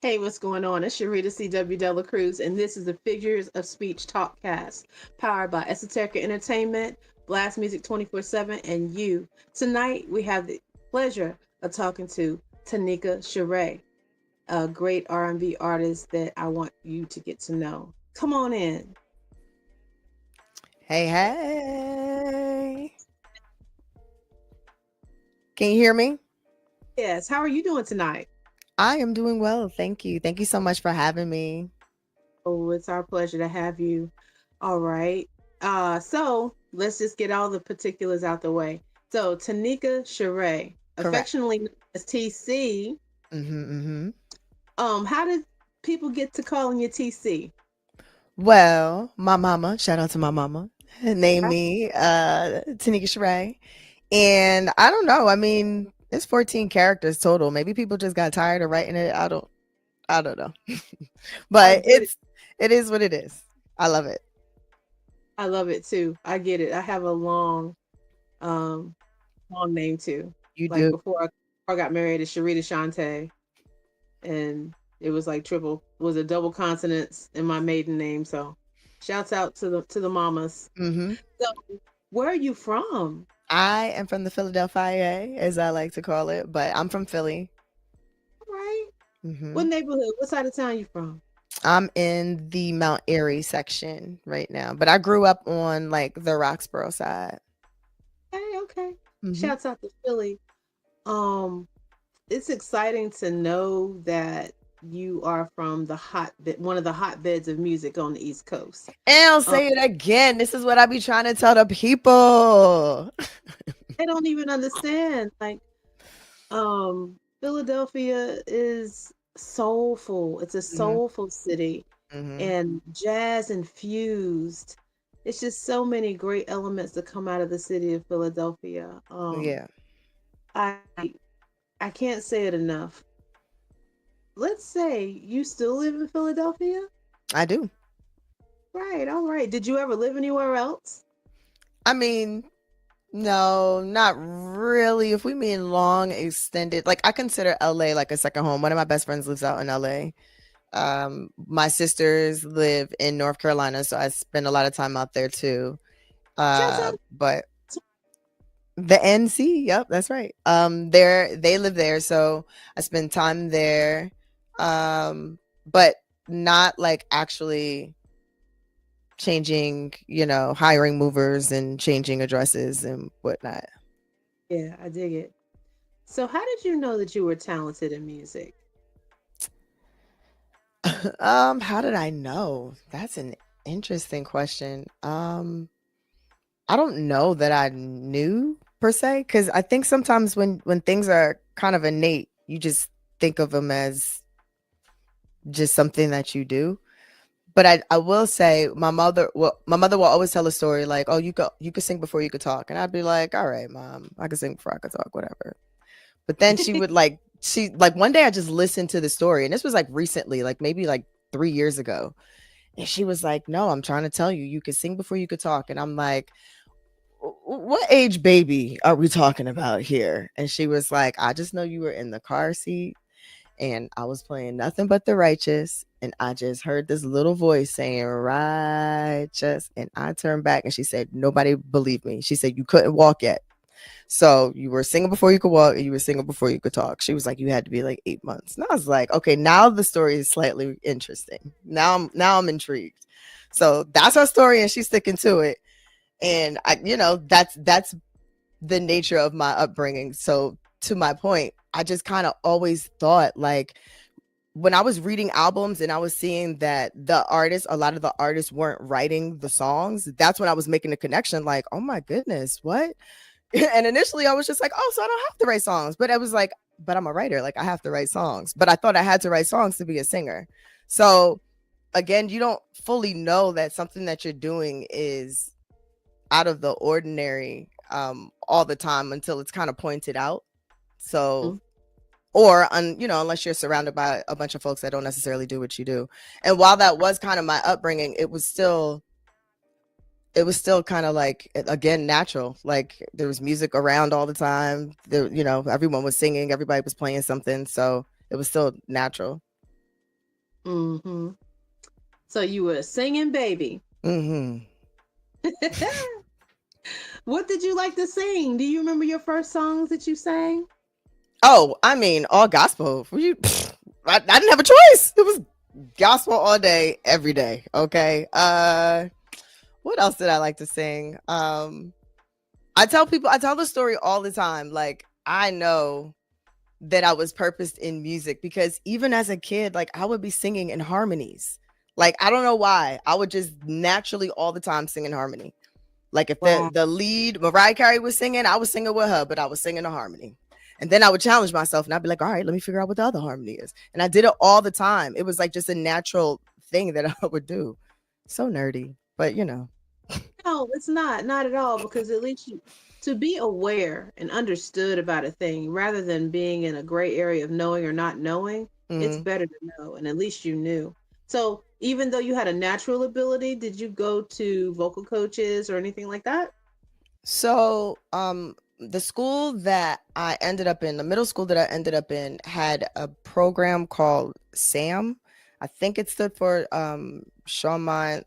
Hey, what's going on? It's Sherrita C W Delacruz, and this is the Figures of Speech Talkcast, powered by Esoterica Entertainment, Blast Music 24/7, and you. Tonight, we have the pleasure of talking to Tanikka Charrae, a great R&B artist that I want you to get to know. Come on in. Hey, hey. Can you hear me? Yes, how are you doing tonight? I am doing well. Thank you. Thank you so much for having me. Oh, it's our pleasure to have you. All right. So let's just get all the particulars out the way. So Tanikka Charrae, Correct. affectionately known as TC. Mm-hmm. How did people get to calling you TC? Well, my mama, shout out to my mama, named Right? me Tanikka Charrae. And I don't know. I mean, it's 14 characters total. Maybe people just got tired of writing it. I don't know. I But get it. it is what it is. I love it. I love it too. I get it. I have a um, long name too. You Like do. before I got married to Sharita Shante, and it was like triple, it was a double consonants in my maiden name. So, shouts out to the mamas. Mm-hmm. So, where are you from? I am from the Philadelphia, as I like to call it, but I'm from Philly. All right. What Hmm. neighborhood? What side of town you from? I'm in the Mount Airy section right now, but I grew up on like the Roxborough side. Hey, okay. Hmm. Shouts out to Philly. Um, it's exciting to know that you are from the hotbed, one of the hotbeds of music on the East Coast. And I'll Um, say it again. This is what I be trying to tell the people. they don't even understand. Like, Philadelphia is soulful. It's a Hmm. soulful city Hmm. and jazz infused. It's just so many great elements that come out of the city of Philadelphia. Yeah, I I can't say it enough. Let's say you still live in Philadelphia? I do. Right, all right. Did you ever live anywhere else? I mean, no, not really. If we mean long extended, like I consider LA like a second home. One of my best friends lives out in LA. My sisters live in North Carolina, so I spend a lot of time out there too. Shouts out But to the NC, yep, that's right. They live there, so I spend time there. But not like actually changing, hiring movers and changing addresses and whatnot. yeah, I dig it. So how did you know that you were talented in music? How did I know? That's an interesting question. I don't know that I knew per se, because I think sometimes when things are kind of innate, you just think of them as just something that you do. But I will say my mother will always tell a story like, oh, you could sing before you could talk. And I'd be like, all right, mom, I could sing before I could talk, whatever. But then she like one day I just listened to the story, and this was like recently, like maybe like 3 years ago. And she was like, no, I'm trying to tell you, you could sing before you could talk. And I'm like, what age baby are we talking about here? And she was like, I just know you were in the car seat and I was playing nothing but the righteous. And I just heard this little voice saying righteous. And I turned back and she said, nobody believed me. She said, you couldn't walk yet. So you were singing before you could walk and you were singing before you could talk. She was like, you had to be like 8 months. And I was like, okay, now the story is slightly interesting. Now I'm intrigued. So that's her story and she's sticking to it. And that's the nature of my upbringing. So to my point, I just kind of always thought like when I was reading albums and I was seeing that a lot of the artists weren't writing the songs, that's when I was making the connection like, oh my goodness, what? And initially I was just like, oh, so I don't have to write songs. But I was like, but I'm a writer. Like I have to write songs. But I thought I had to write songs to be a singer. So again, you don't fully know that something that you're doing is out of the ordinary all the time until it's kind of pointed out. So Mhm. unless you're surrounded by a bunch of folks that don't necessarily do what you do. And while that was kind of my upbringing, it was still kind of like again natural. Like there was music around all the time. Everyone was singing, everybody was playing something, so it was still natural. Mm-hmm. So you were a singing baby. Mm-hmm. What did you like to sing? Do you remember your first songs that you sang? Oh, I mean, all gospel. I didn't have a choice. It was gospel all day, every day. Okay. What else did I like to sing? I tell the story all the time. Like, I know that I was purposed in music because even as a kid, like I would be singing in harmonies. Like, I don't know why. I would just naturally all the time sing in harmony. Like if Wow. the lead Mariah Carey was singing, I was singing with her, but I was singing a harmony. And then I would challenge myself and I'd be like, all right, let me figure out what the other harmony is. And I did it all the time. It was like just a natural thing that I would do. So nerdy, but you know. No, it's not at all, because at least you to be aware and understood about a thing rather than being in a gray area of knowing or not knowing, it's Mm-hmm. better to know, and at least you knew. So even though you had a natural ability, did you go to vocal coaches or anything like that? So, the school that I ended up in, the middle school that I ended up in, had a program called SAM. I think it stood for Shawn.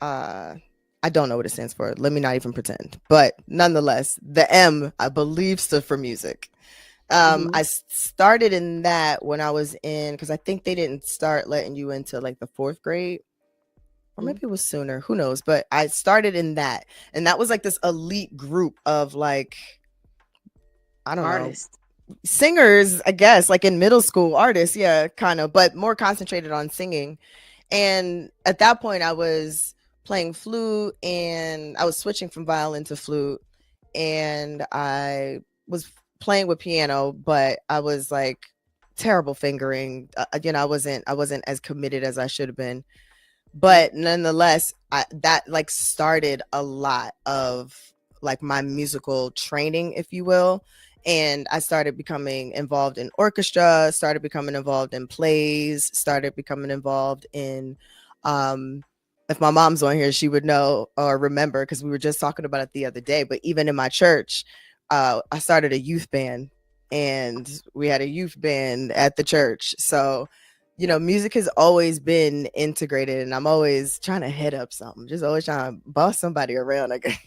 Uh, I don't know what it stands for. Let me not even pretend. But nonetheless, the M, I believe, stood for music. Mm-hmm. I started in that when I was in, because I think they didn't start letting you into like the fourth grade, or maybe it was sooner, who knows, but I started in that, and that was like this elite group of like, I don't know, Artist. singers, I guess, like in middle school, artists, yeah, kind of, but more concentrated on singing. And at that point I was playing flute and I was switching from violin to flute, and I was playing with piano, but I was like terrible fingering. I wasn't as committed as I should have been, but nonetheless, that like started a lot of like my musical training, if you will. And I started becoming involved in orchestra, started becoming involved in plays, started becoming involved in um if my mom's on here, she would know or remember because we were just talking about it the other day. But even in my church, I started a youth band, and we had a youth band at the church. So music has always been integrated, and I'm always trying to head up something, just always trying to boss somebody around, I guess.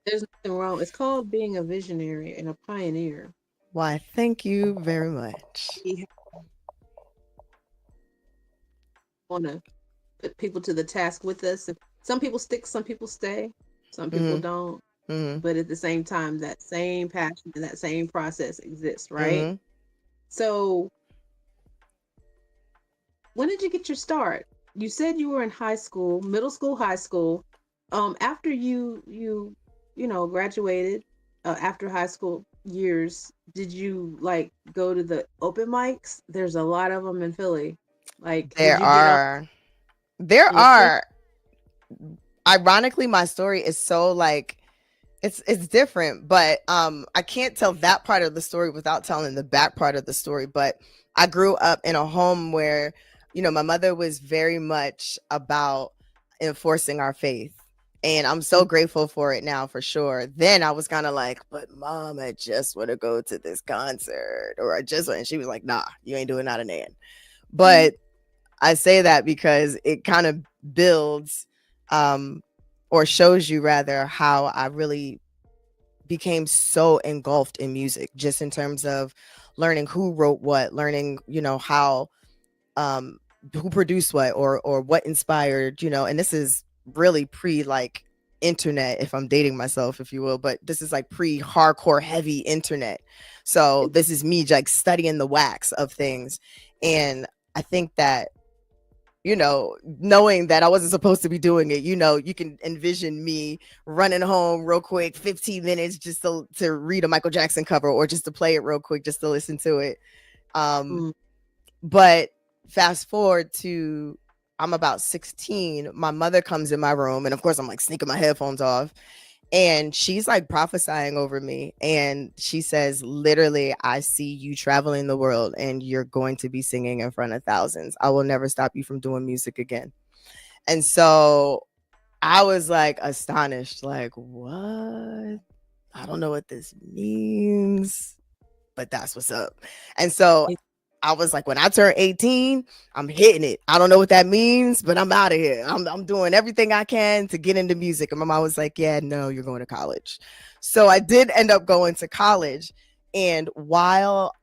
There's nothing wrong. It's called being a visionary and a pioneer. Why, thank you very much. We want to put people to the task with us. And some people stick, some people stay, some people Mm-hmm. don't. Mm-hmm. But at the same time, that same passion and that same process exists, right? Mm-hmm. So, when did you get your start? You said you were in high school, middle school, high school. After you graduated, after high school years, did you like go to the open mics? There's a lot of them in Philly. Like, did There you get up are, there and sing? are. Ironically, my story is so like it's different, but I can't tell that part of the story without telling the back part of the story. But I grew up in a home where my mother was very much about enforcing our faith, and I'm so grateful for it now, for sure. Then I was kind of like, but mom, I just want to go to this concert, or I just want, and she was like, nah, you ain't doing that in Nan. Mhm. But I say that because it kind of builds, um or shows you rather, how I really became so engulfed in music, just in terms of learning who wrote what, learning how, um who produced what, or what inspired, and this is really pre like internet, if I'm dating myself, if you will, but this is like pre hardcore heavy internet. So this is me like studying the wax of things. And I think that, knowing that I wasn't supposed to be doing it, you can envision me running home real quick, 15 minutes just to read a Michael Jackson cover, or just to play it real quick, just to listen to it. Um, Mm. but fast forward to, I'm about 16, my mother comes in my room, and of course I'm like sneaking my headphones off, and she's like prophesying over me, and she says, literally, I see you traveling the world and you're going to be singing in front of thousands. I will never stop you from doing music again. And so I was like astonished, like, what? I don't know what this means, but that's what's up. And so I was like, when I turn 18, I'm hitting it. I don't know what that means, but I'm out of here. I'm doing everything I can to get into music. And my mom was like, yeah, no, you're going to college. So I did end up going to college. And while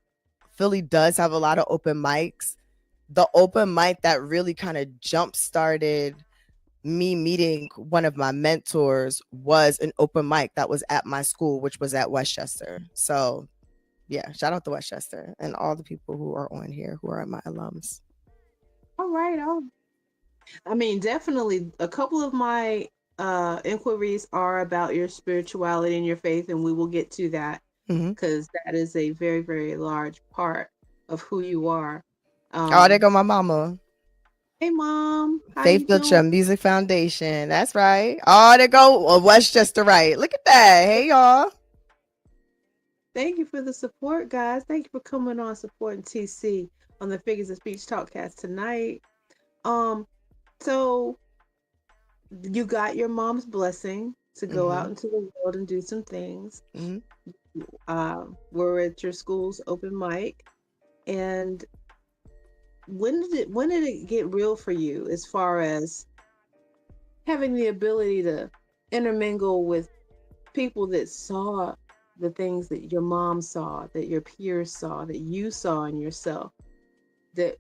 Philly does have a lot of open mics, the open mic that really kind of jump started me meeting one of my mentors was an open mic that was at my school, which was at Westchester. So yeah, shout out to Westchester and all the people who are on here who are my alums. All right. I mean, definitely a couple of my inquiries are about your spirituality and your faith, and we will get to that because that is a very, very large part of who you are. Oh, there go my mama. Hey, Mom. How Faith you Built doing? Your Music Foundation. That's right. Oh, there go Westchester, right. Look at that. Hey, y'all. Thank you for the support, guys. Thank you for coming on supporting TC on the Figures of Speech Talkcast tonight. So you got your mom's blessing to go out into the world and do some things. We're at your school's open mic, and when did it get real for you as far as having the ability to intermingle with people that saw the things that your mom saw, that your peers saw, that you saw in yourself, that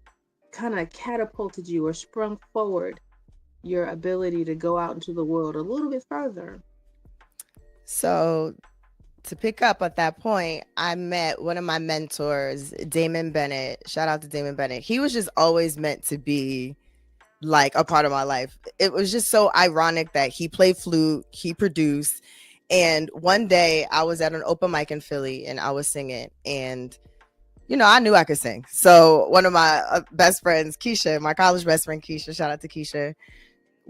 kind of catapulted you or sprung forward your ability to go out into the world a little bit further? So to pick up at that point, I met one of my mentors, Damon Bennett. Shout out to Damon Bennett. He was just always meant to be like a part of my life. It was just so ironic that he played flute, he produced, and one day I was at an open mic in Philly and I was singing, and you know, I knew I could sing. So one of my best friends, Keisha, my college best friend Keisha, shout out to Keisha,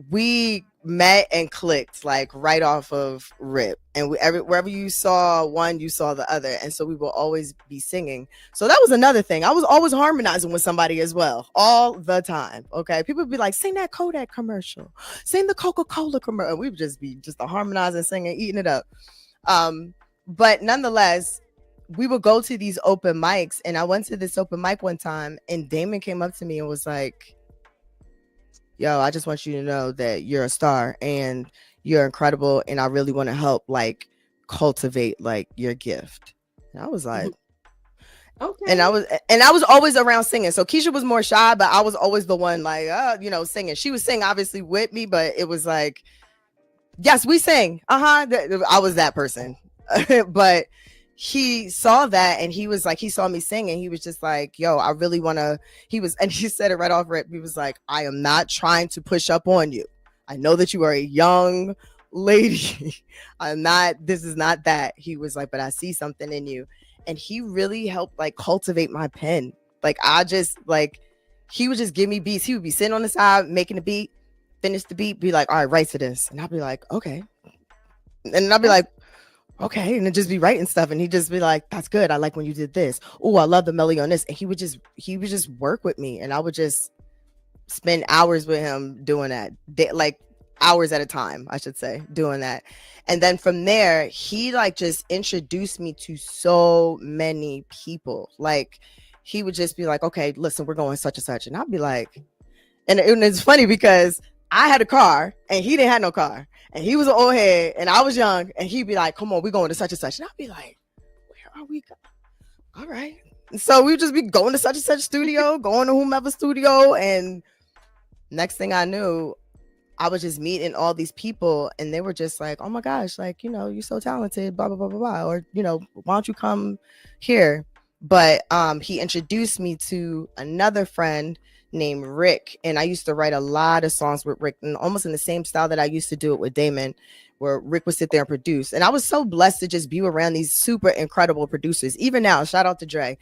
we met and clicked like right off of rip, and wherever you saw one, you saw the other, and so we will always be singing. So that was another thing. I was always harmonizing with somebody as well, all the time. Okay, people would be like, sing that Kodak commercial, sing the Coca-Cola commercial. We would just be just harmonizing, singing, eating it up. But nonetheless, we would go to these open mics, and I went to this open mic one time, and Damon came up to me and was like, yo, I just want you to know that you're a star and you're incredible, and I really want to help like cultivate like your gift. And I was like, okay. And I was always around singing. So Keisha was more shy, but I was always the one like, singing. She was singing obviously with me, but it was like, yes, we sing. I was that person. But he saw that, and he was like, he saw me sing, and he was just like, yo, I really want to, and he said it right off rip. He was like, I am not trying to push up on you. I know that you are a young lady. This is not that. He was like, but I see something in you. And he really helped like cultivate my pen. Like he would just give me beats. He would be sitting on the side, making a beat, finish the beat, be like, all right, write to this. And I'll be like, okay. And I'll be like, okay, and then just be writing stuff, and he'd just be like, that's good, I like when you did this. Oh, I love the melody on this. And he would just work with me, and I would just spend hours with him doing that, like hours at a time, I should say, doing that. And then from there, he like just introduced me to so many people. Like he would just be like, okay, listen, we're going such and such, and I'd be like, and it's funny because I had a car and he didn't have no car, and he was an old head and I was young, and he'd be like, come on, we're going to such and such. And I'd be like, where are we going? All right. And so we'd just be going to such and such studio, going to whomever studio. And next thing I knew, I was just meeting all these people, and they were just like, oh my gosh, like, you're so talented, blah, blah, blah, blah, blah. Or, why don't you come here? But he introduced me to another friend named Rick, and I used to write a lot of songs with Rick, and almost in the same style that I used to do it with Damon, where Rick would sit there and produce. And I was so blessed to just be around these super incredible producers. Even now, shout out to Dre,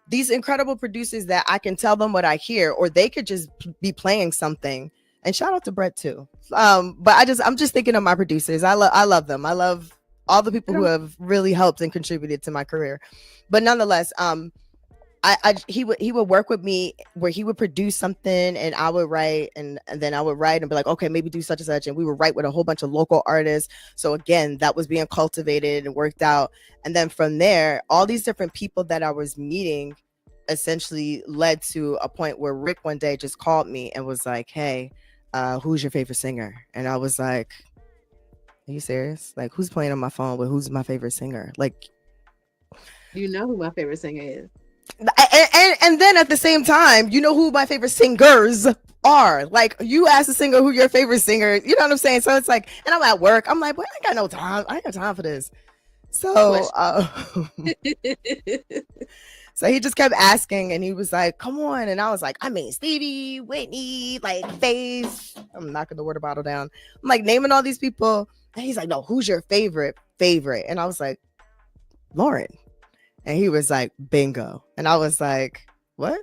these incredible producers that I can tell them what I hear, or they could just be playing something. And shout out to Brett too. But I'm just thinking of my producers. I love them. I love all the people who have really helped and contributed to my career. But nonetheless, he would work with me where he would produce something, and I would write, and then I would write and be like, okay, maybe do such and such. And we would write with a whole bunch of local artists. So again, that was being cultivated and worked out. And then from there, all these different people that I was meeting essentially led to a point where Rick one day just called me and was like, hey, who's your favorite singer? And I was like, are you serious? Like, who's playing on my phone with who's my favorite singer? Like, You know who my favorite singer is. and then at the same time, you know who my favorite singers are. Like, you ask a singer who your favorite singer, you know what I'm saying? So it's like, and I'm at work, I'm like, well, I ain't got no time. I ain't got time for this. So so he just kept asking, and he was like, come on. And I was like, I mean, Stevie, Whitney, like Faith. I'm knocking the water bottle down. I'm like naming all these people. And he's like, no, who's your favorite? And I was like, Lauren. And he was like, bingo. And I was like, what?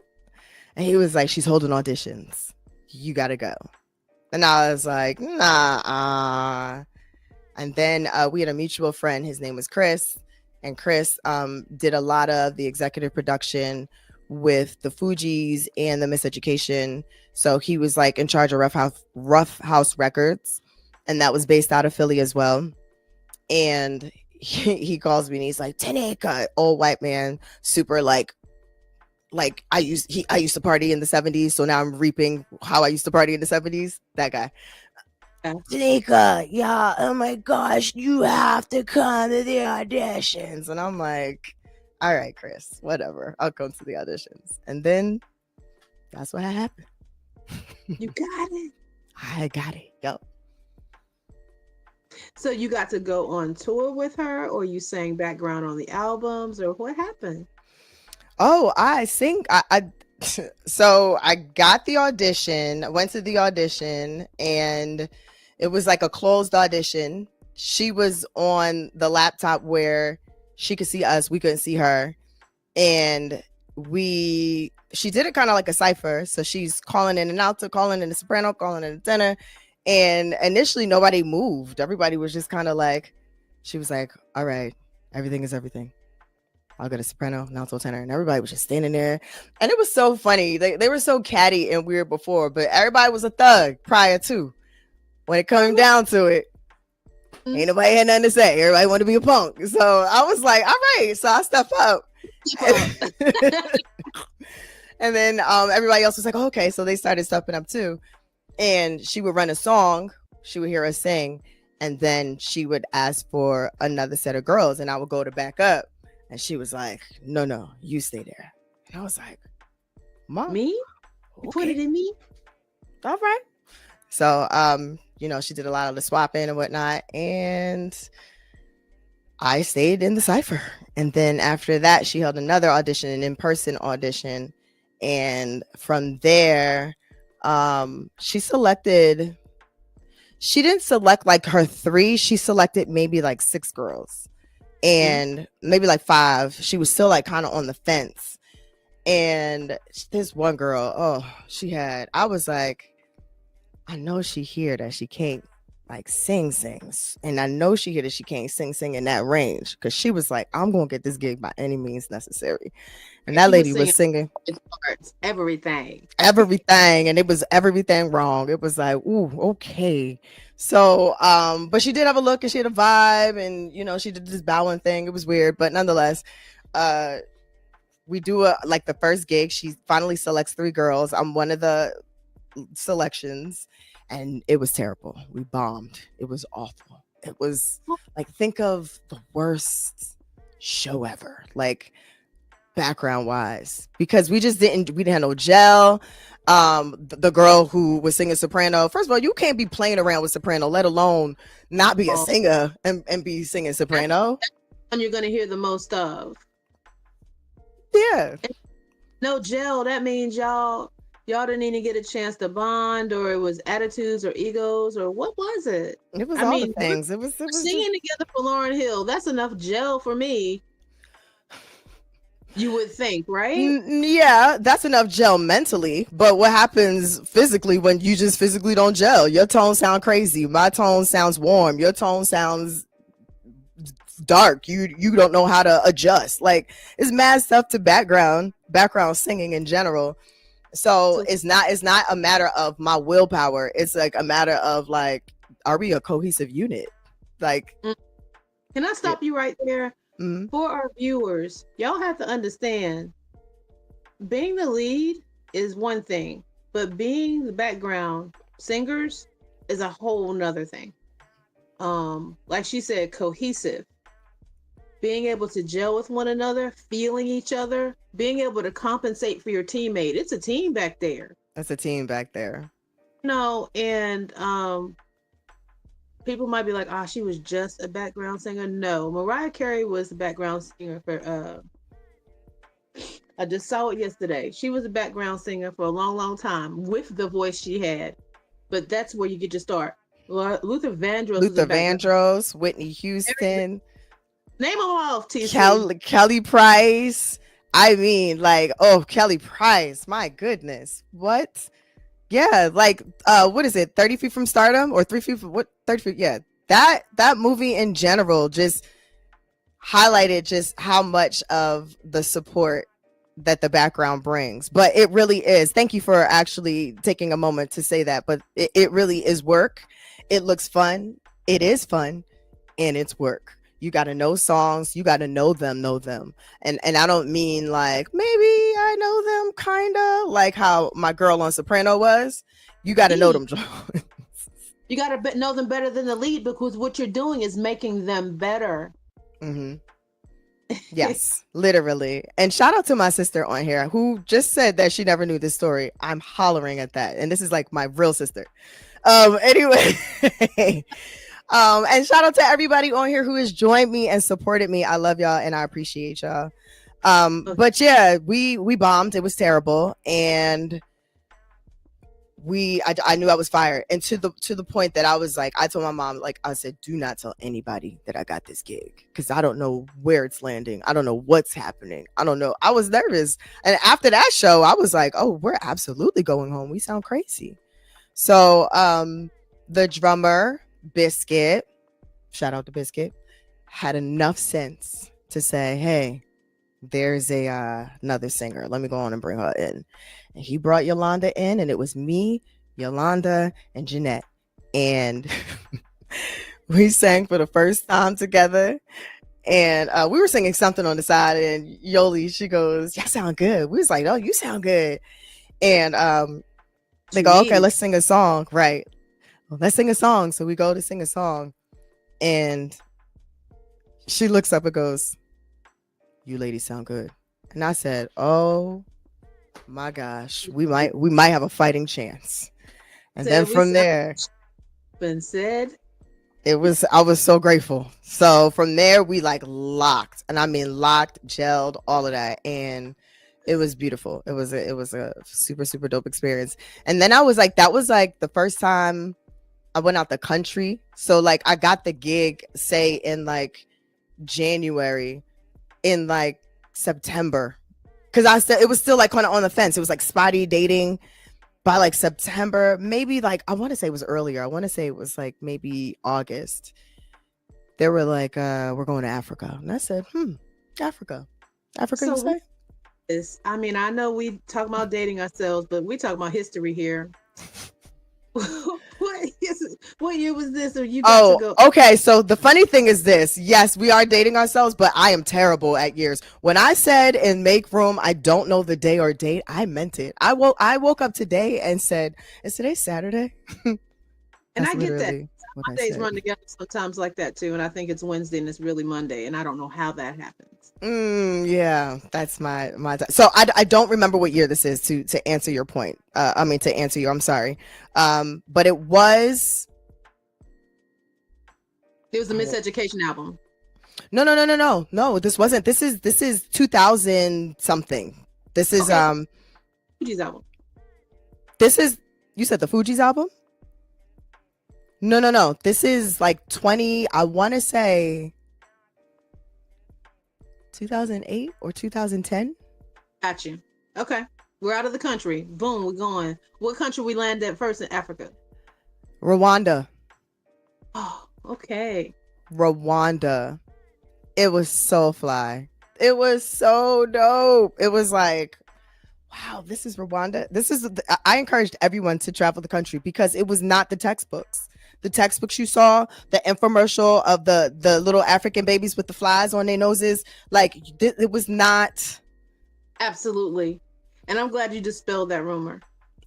And he was like, she's holding auditions. You got to go. And I was like, nah. And then we had a mutual friend. His name was Chris. And Chris did a lot of the executive production with the Fugees and the Miseducation. So he was like in charge of Rough House Records. And that was based out of Philly as well. And he calls me and he's like, Tanikka, old white man, super like I used to party in the 70s, so now I'm reaping how I used to party in the 70s. That guy. Tanikka, yeah, oh my gosh, you have to come to the auditions. And I'm like, all right, Chris, whatever, I'll come to the auditions. And then that's what happened. You got it. I got it. Yep. So you got to go on tour with her, or you sang background on the albums, or what happened? Oh, I sing. I so I got the audition, went to the audition, and it was like a closed audition. She was on the laptop where she could see us, we couldn't see her. And she did it kind of like a cipher. So she's calling in an alto, calling in a soprano, calling in a tenor. And initially nobody moved. Everybody was just kind of like, she was like, all right, everything is everything. I'll get a soprano, an alto, tenor. And everybody was just standing there. And it was so funny. They were so catty and weird before, but everybody was a thug prior to. When it came down to it, ain't nobody had nothing to say. Everybody wanted to be a punk. So I was like, all right. So I step up. And then everybody else was like, oh, okay. So they started stepping up too. And she would run a song. She would hear us sing. And then she would ask for another set of girls. And I would go to back up. And she was like, no, you stay there. And I was like, Mom. Me? You put it in me? All right. So, she did a lot of the swapping and whatnot. And I stayed in the cipher. And then after that, she held another audition, an in-person audition. And from there, she didn't select like her 3. She selected maybe like 6 girls and maybe like 5. She was still like kind of on the fence. And this one girl, I was like, I know she hear that she can't like sings. And I know she hear that she can't sing in that range. Cause she was like, I'm going to get this gig by any means necessary. And that lady was singing everything. And it was everything wrong. It was like, ooh, okay. So, but she did have a look and she had a vibe and, she did this bowing thing. It was weird, but nonetheless, we do like the first gig. She finally selects 3 girls. I'm one of the selections and it was terrible. We bombed. It was awful. It was like, think of the worst show ever. Like, background wise, because we didn't have no gel. The girl who was singing soprano, first of all, you can't be playing around with soprano, let alone not be a singer and be singing soprano. And you're gonna hear the most of. Yeah. No gel, that means y'all didn't even get a chance to bond, or it was attitudes or egos, or what was it? It was the things. It was singing together for Lauryn Hill. That's enough gel for me. You would think, right? Yeah, that's enough gel mentally. But what happens physically when you just physically don't gel? Your tone sound crazy. My tone sounds warm. Your tone sounds dark. You don't know how to adjust. Like, it's mad stuff to background singing in general. So it's not a matter of my willpower. It's like a matter of like, are we a cohesive unit? Like, can I stop you right there? For our viewers, y'all have to understand, being the lead is one thing, but being the background singers is a whole nother thing. Like she said, cohesive, being able to gel with one another, feeling each other, being able to compensate for your teammate. It's a team back there. That's a team back there. No, and people might be like, "Ah, she was just a background singer." No, Mariah Carey was the background singer for. I just saw it yesterday. She was a background singer for a long, long time with the voice she had. But that's where you get your start. Luther Vandross was a Luther background. Vandross, Whitney Houston, Name them all, TC. Kelly Price. I mean, like, oh, Kelly Price. My goodness. What? Yeah, like what is it? 30 Feet from Stardom or 3 Feet from what 30 Feet? Yeah. That movie in general just highlighted just how much of the support that the background brings. But it really is. Thank you for actually taking a moment to say that. But it really is work. It looks fun. It is fun, and it's work. You got to know songs. You got to know them. And I don't mean like maybe I know them kind of like how my girl on Soprano was. You got to know them. You got to know them better than the lead, because what you're doing is making them better. Mm-hmm. Yes, literally. And shout out to my sister on here who just said that she never knew this story. I'm hollering at that. And this is like my real sister. Anyway. And shout out to everybody on here who has joined me and supported me. I love y'all and I appreciate y'all. But yeah, we bombed. It was terrible. And I knew I was fired, and to the point that I was like, I told my mom, like, I said, do not tell anybody that I got this gig, because I don't know where it's landing. I don't know what's happening. I don't know. I was nervous. And after that show, I was like, oh, we're absolutely going home. We sound crazy. So the drummer, Biscuit, shout out to Biscuit, had enough sense to say, hey, there's another singer. Let me go on and bring her in. And he brought Yolanda in, and it was me, Yolanda, and Jeanette. And we sang for the first time together. And we were singing something on the side, and Yoli, she goes, y'all sound good. We was like, oh, you sound good. And they go, okay, let's sing a song. Right. Well, let's sing a song. So we go to sing a song. And she looks up and goes, you ladies sound good. And I said, oh my gosh, we might have a fighting chance. And then from there, been said, I was so grateful. So from there, we like locked, and I mean locked, gelled, all of that, and it was beautiful. It was a super, super dope experience. And then I was like, that was like the first time I went out the country. So like I got the gig, say in like January, in like September, because it was still like kind of on the fence. It was like spotty dating. By like September, maybe like I want to say it was earlier. I want to say it was like maybe August. They were like, we're going to Africa. And I said, Africa, so you say? I mean, I know we talk about dating ourselves, but we talk about history here. What year was this? Or you got to go? Okay. So the funny thing is this. Yes, we are dating ourselves, but I am terrible at years. When I said in Make Room, I don't know the day or date, I meant it. I woke up today and said, is today Saturday? And I get that. Mondays run together sometimes like that too. And I think it's Wednesday and it's really Monday. And I don't know how that happens. Yeah, that's my so I don't remember what year this is to answer your point. I'm sorry. But it was the Miseducation album. No, this wasn't. This is 2000 something. This is Fuji's album. This is, you said the Fuji's album? No. This is like 20, I want to say 2008 or 2010. Got you. Okay. We're out of the country. Boom, we're going. What country we land at first in Africa? Rwanda. Oh, okay. Rwanda. It was so fly. It was so dope. It was like, wow, this is Rwanda. I encouraged everyone to travel the country because it was not the textbooks. The textbooks you saw, the infomercial of the little African babies with the flies on their noses, like it was not. Absolutely. And I'm glad you dispelled that rumor.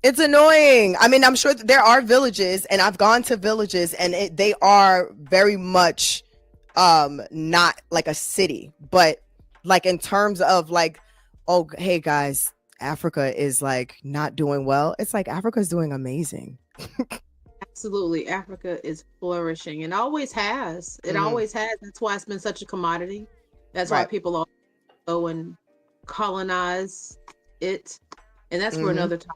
It's annoying. I mean, I'm sure there are villages, and I've gone to villages, and they are very much not like a city, but like in terms of like, oh, hey guys, Africa is like not doing well. It's like Africa's doing amazing. Absolutely. Africa is flourishing and always has. It always has. That's why it's been such a commodity. That's why Right. people all go and colonize it. And that's for another time.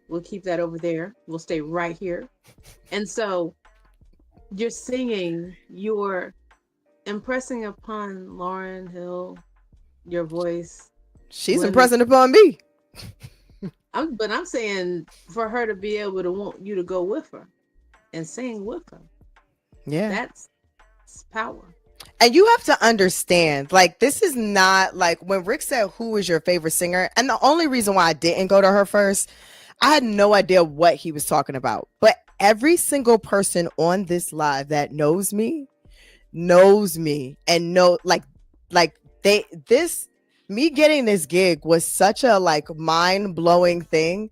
We'll keep that over there. We'll stay right here. And so you're singing, you're impressing upon Lauryn Hill, your voice. She's impressing upon me. But I'm saying for her to be able to want you to go with her and sing with her. Yeah. That's power. And you have to understand, like, this is not like when Rick said, who is your favorite singer? And the only reason why I didn't go to her first, I had no idea what he was talking about. But every single person on this live that knows me and know like me getting this gig was such a like mind-blowing thing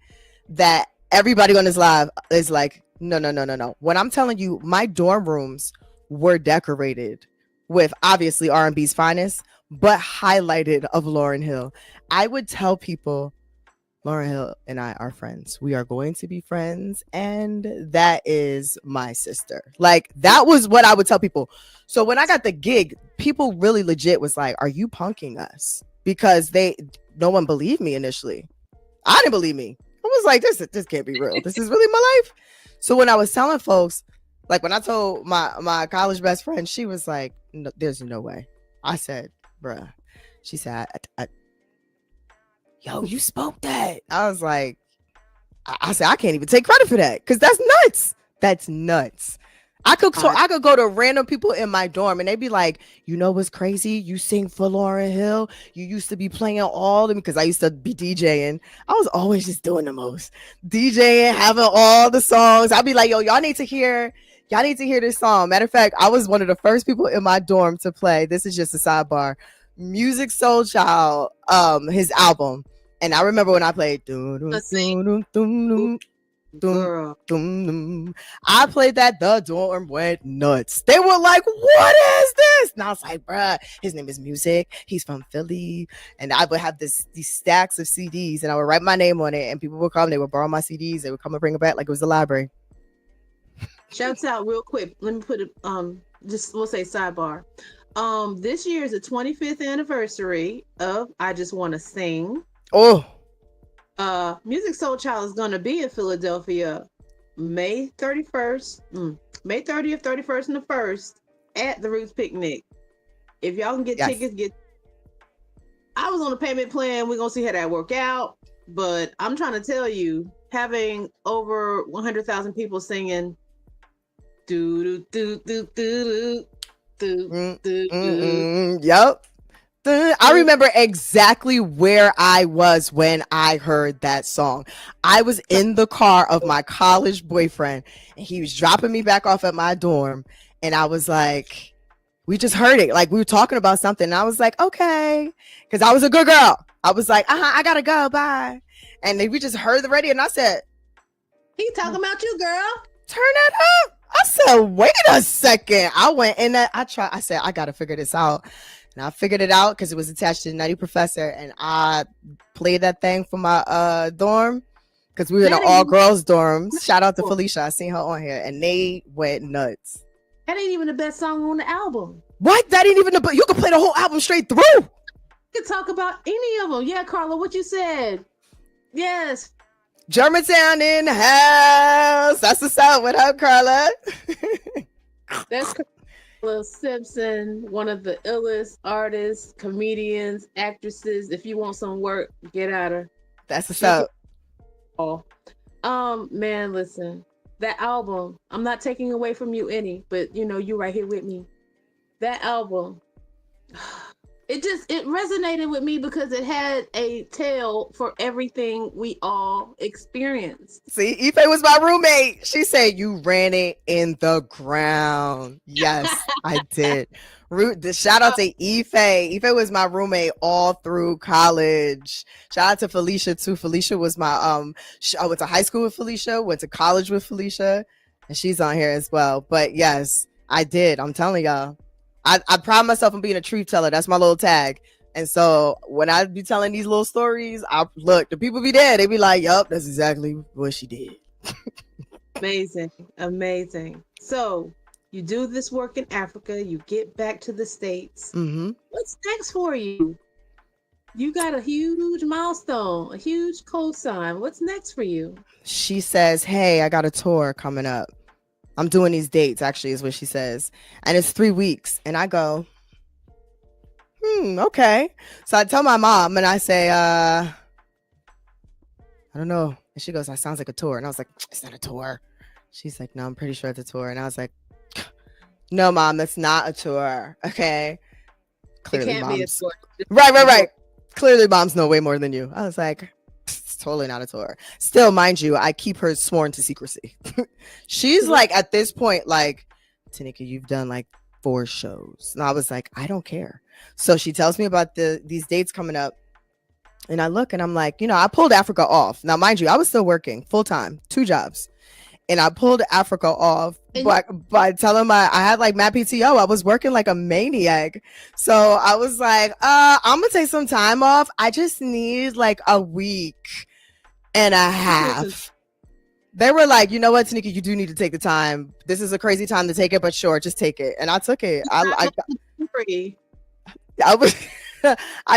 that everybody on this live is like, no. When I'm telling you, my dorm rooms were decorated with obviously R&B's finest, but highlighted of Lauryn Hill. I would tell people, Lauryn Hill and I are friends. We are going to be friends, and that is my sister. Like, that was what I would tell people. So when I got the gig, people really legit was like, are you punking us? Because no one believed me initially. I didn't believe me. I was like, this can't be real. This is really my life. So when I was telling folks, like when I told my college best friend, she was like, no, there's no way. I said, bruh. She said, yo, you spoke that. I was like, I said, I can't even take credit for that because that's nuts. That's nuts. I could go to random people in my dorm and they'd be like, you know what's crazy? You sing for Lauryn Hill. You used to be playing all them because I used to be DJing. I was always just doing the most. DJing, having all the songs. I'd be like, yo, y'all need to hear this song. Matter of fact, I was one of the first people in my dorm to play. This is just a sidebar. Music Soul Child, his album. And I remember when I played Girl. I played that, the dorm went nuts. They were like, what is this? And I was like, bruh, his name is Music. He's from Philly. And I would have these stacks of CDs and I would write my name on it and people would come, they would borrow my CDs, they would come and bring it back like it was the library. Shouts out real quick. Let me put it just we'll say sidebar. This year is the 25th anniversary of I Just Want to Sing. Oh. Music Soul Child is going to be in Philadelphia May 30th, 31st, and the 1st at the Roots Picnic. If y'all can get tickets, I was on a payment plan. We're going to see how that work out. But I'm trying to tell you, having over 100,000 people singing do do do do do do do. Yep. I remember exactly where I was when I heard that song. I was in the car of my college boyfriend and he was dropping me back off at my dorm. And I was like, we just heard it. Like we were talking about something. And I was like, okay. Cause I was a good girl. I was like, I gotta go. Bye. And then we just heard the radio and I said, he talking about you, girl. Turn that up. I said, wait a second. I went in that. I said, I gotta figure this out. And I figured it out because it was attached to the Nutty Professor. And I played that thing for my dorm because we were in an all-girls dorm. Shout out to Felicia. I seen her on here. And they went nuts. That ain't even the best song on the album. What? That ain't even the... You can play the whole album straight through. You can talk about any of them. Yeah, Carla, what you said. Yes. Germantown in the house. That's the sound. What up, Carla? That's Simpson, one of the illest artists, comedians, actresses. If you want some work, get at her. That's what's up. Man, listen, that album, I'm not taking away from you any, but you know, you right here with me. That album, it it resonated with me because it had a tale for everything we all experienced. See, Ife was my roommate. She said you ran it in the ground. Yes, I did. Shout out to Ife. Ife was my roommate all through college. Shout out to Felicia too. Felicia was my I went to high school with Felicia, went to college with Felicia, and she's on here as well. But yes, I did. I'm telling y'all. I pride myself on being a truth teller. That's my little tag. And so when I be telling these little stories, the people be there. They be like, yup, that's exactly what she did. Amazing. So you do this work in Africa, you get back to the States. Mm-hmm. What's next for you? You got a huge milestone, a huge cosign. What's next for you? She says, hey, I got a tour coming up. I'm doing these dates, actually, is what she says. And it's 3 weeks. And I go, okay. So I tell my mom and I say, I don't know. And she goes, that sounds like a tour. And I was like, it's not a tour. She's like, no, I'm pretty sure it's a tour. And I was like, no, Mom, that's not a tour. Okay. Clearly, it can't be a tour. Right. Clearly, Mom's know way more than you. I was like, it's totally not a tour. Still, mind you, I keep her sworn to secrecy. She's like, at this point, like, Tanikka, you've done like 4 shows. And I was like, I don't care. So she tells me about these dates coming up. And I look and I'm like, I pulled Africa off. Now, mind you, I was still working full time, 2 jobs. And I pulled Africa off by telling I had like mad PTO. I was working like a maniac. So I was like, I'm going to take some time off. I just need like a week and a half. They were like, you know what, Tanikka, you do need to take the time. This is a crazy time to take it, but sure, just take it. And I took it. I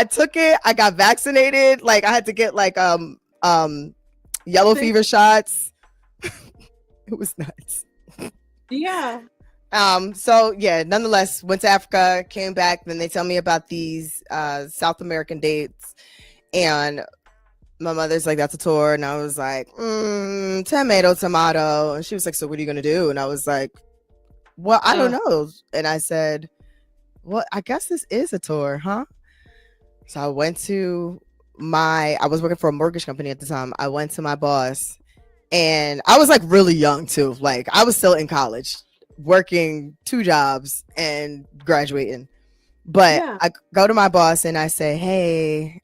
took it. I got vaccinated. Like I had to get like yellow fever shots. It was nuts. Yeah. So yeah, nonetheless, went to Africa, came back, then they tell me about these South American dates, and my mother's like, that's a tour. And I was like, tomato. And she was like, so what are you gonna do? And I was like, well, I don't know. And I said, well, I guess this is a tour, huh? So I went to I was working for a mortgage company at the time. I went to my boss, and I was like really young too. Like I was still in college, working 2 jobs and graduating. But yeah. I go to my boss and I say, hey,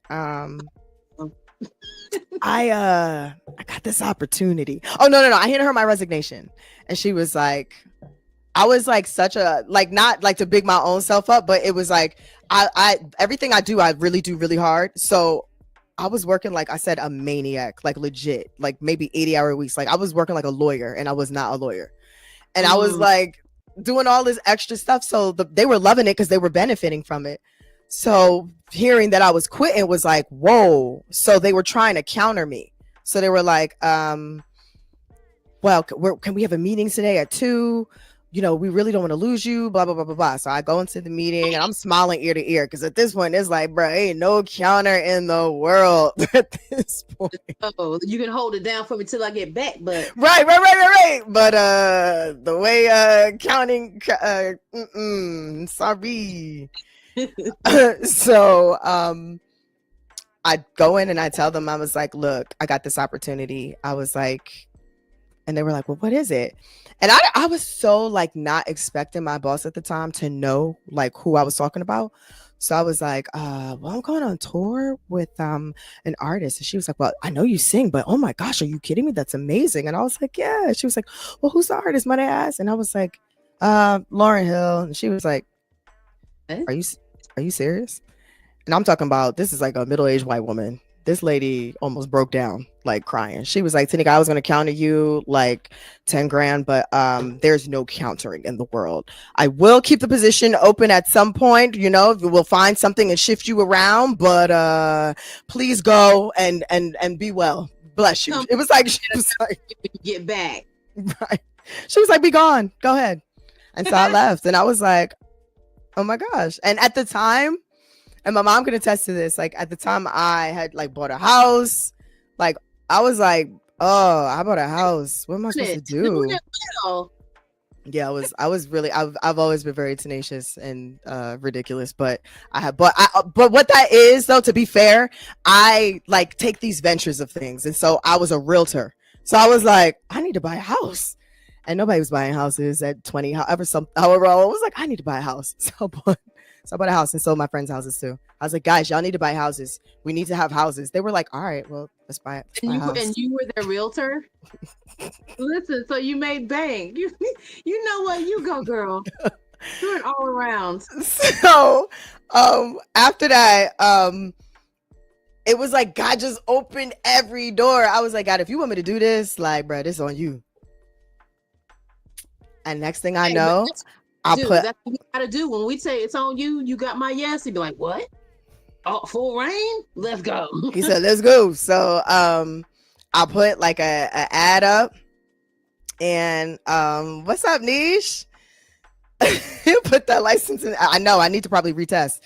I got this opportunity. Oh, no. I handed her my resignation. And she was like, I was like such a, like, not like to big my own self up, but it was like, I everything I do, I really do really hard. So I was working, like I said, a maniac, like legit, like maybe 80-hour weeks. Like I was working like a lawyer and I was not a lawyer. And I was like doing all this extra stuff. So they were loving it because they were benefiting from it. So hearing that I was quitting was like, whoa. So they were trying to counter me. So they were like, well, can we have a meeting today at 2? We really don't want to lose you, blah, blah, blah, blah, blah. So I go into the meeting and I'm smiling ear to ear because at this point, it's like, bro, ain't no counter in the world at this point. Oh, you can hold it down for me till I get back, but... Right. But the way counting, sorry. So I go in and I tell them, I was like, look, I got this opportunity. I was like, and they were like, well, what is it? And I was so like not expecting my boss at the time to know like who I was talking about. So I was like, well, I'm going on tour with an artist. And she was like, well, I know you sing, but oh my gosh, are you kidding me? That's amazing. And I was like, yeah. She was like, well, who's the artist, might I ask? And I was like, Lauryn Hill. And she was like, are you serious? And I'm talking about, this is like a middle-aged white woman. This lady almost broke down, like crying. She was like, Tanikka, I was going to counter you like 10 grand, but there's no countering in the world. I will keep the position open at some point. We'll find something and shift you around, but please go and be well. Bless you. It was like, she was like, get back. Right. She was like, be gone. Go ahead. And so I left and I was like, oh my gosh. And at the time, and my mom can attest to this, like at the time I had like bought a house. Like I was like, oh, I bought a house. What am I supposed to do? Yeah, I've always been very tenacious and ridiculous, but but what that is though, to be fair, I like take these ventures of things, and so I was a realtor, so I was like, I need to buy a house, and nobody was buying houses at 20, however old. I was like, I need to buy a house, so I bought a house and sold my friends' houses too. I was like, guys, y'all need to buy houses. We need to have houses. They were like, all right, well, let's buy it. Let's buy a house. And you were their realtor. Listen, so you made bank. You know what? You go, girl. Doing all around. So after that, it was like God just opened every door. I was like, God, if you want me to do this, like, bro, this is on you. And next thing I know, that's what you gotta do. When we say it's on you, you got my yes. He'd be like, what? Oh, full rain? Let's go. He said, let's go. So I put like a ad up, and what's up, Niche? You put that license in. I know I need to probably retest.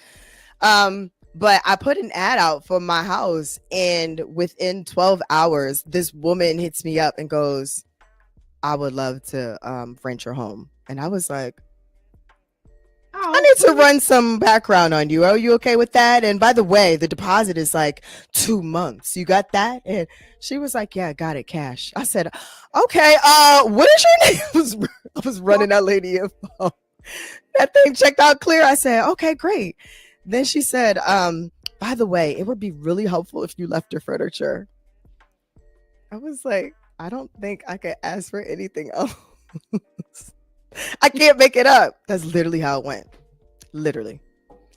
But I put an ad out for my house, and within 12 hours, this woman hits me up and goes, I would love to rent your home. And I was like, I need to run some background on you. Are you okay with that? And by the way, the deposit is like 2 months. You got that? And she was like, yeah, I got it, cash. I said, okay, what is your name? I was running that lady info. That thing checked out clear. I said, okay, great. Then she said, by the way, it would be really helpful if you left your furniture. I was like, I don't think I could ask for anything else. I can't make it up. That's literally how it went. Literally.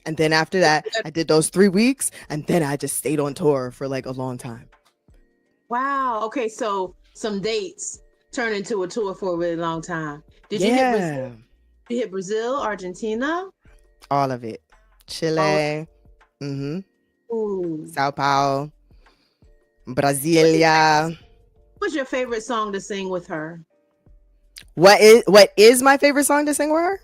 And then after that, I did those 3 weeks, and then I just stayed on tour for like a long time. Wow. Okay, so some dates turned into a tour for a really long time. Did you hit Brazil? Did you hit Brazil, Argentina? All of it. Chile. Sao Paulo. Brasilia. What's your favorite song to sing with her? What is my favorite song to sing with her?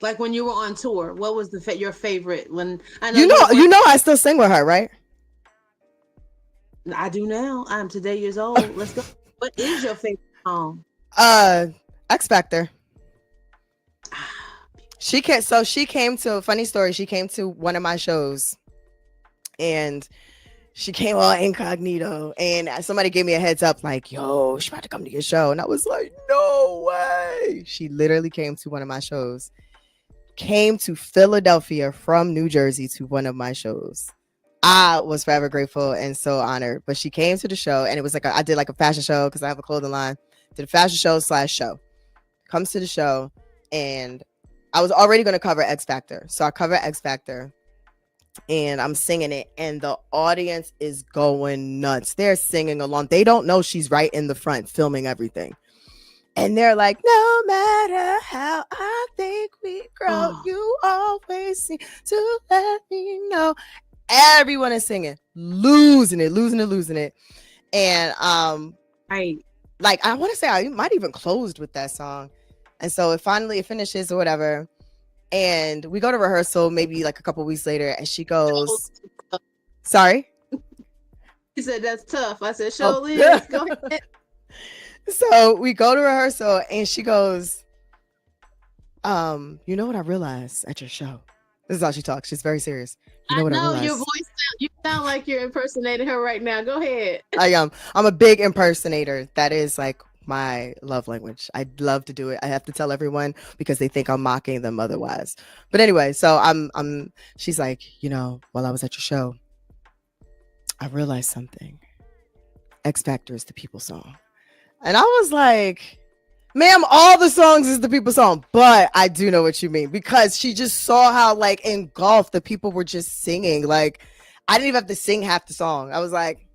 Like when you were on tour, what was your favorite? When I know, I still sing with her, right? I do now. I'm today years old. Let's go. What is your favorite song? X Factor. She came to, funny story, she came to one of my shows, and she came all incognito, and somebody gave me a heads up like, yo, she's about to come to your show. And I was like, no way. She literally came to one of my shows, came to Philadelphia from New Jersey to one of my shows. I was forever grateful and so honored. But she came to the show, and it was like I did like a fashion show because I have a clothing line. Did a fashion show. Comes to the show, and I was already going to cover X Factor. So I cover X Factor, and I'm singing it, and the audience is going nuts. They're singing along. They don't know she's right in the front filming everything. And they're like, no matter how I think we grow, you always seem to let me know. Everyone is singing, losing it. And like I want to say I might even closed with that song. And so it finishes or whatever. And we go to rehearsal maybe like a couple weeks later, and she goes, sorry? She said, that's tough. I said, show Liz, go ahead. So we go to rehearsal, and she goes, you know what I realized at your show? This is how she talks. She's very serious. You know what I realized? Your voice you sound like you're impersonating her right now. Go ahead. I am. I'm a big impersonator. That is like my love language. I love to do it. I have to tell everyone because they think I'm mocking them otherwise. But anyway, so she's like, while I was at your show, I realized something. X Factor is the people song. And I was like, ma'am, all the songs is the people song, but I do know what you mean, because she just saw how like engulfed the people were just singing. Like I didn't even have to sing half the song. I was like,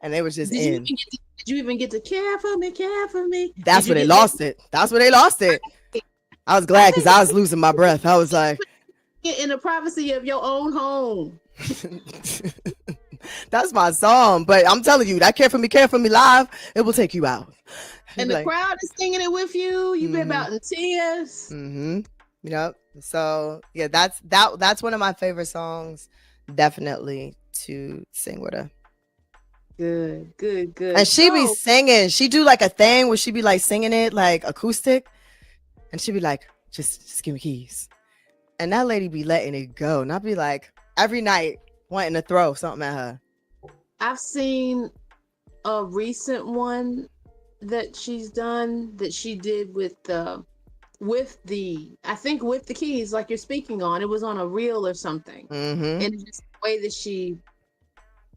and they was just in. Did you even get to care for me? That's where they lost it. I was glad because I was losing my breath. I was like, get in the privacy of your own home. That's my song. But I'm telling you, that care for me live, it will take you out. And the crowd is singing it with you. You've been about in tears. Yep. So yeah, that's one of my favorite songs, definitely, to sing with her. Good, good, good. And she be singing. She do like a thing where she be like singing it like acoustic. And she be like, just give me keys. And that lady be letting it go. And I be like, every night wanting to throw something at her. I've seen a recent one that she's done that she did with the keys, like you're speaking on. It was on a reel or something. Mm-hmm. And just the way that she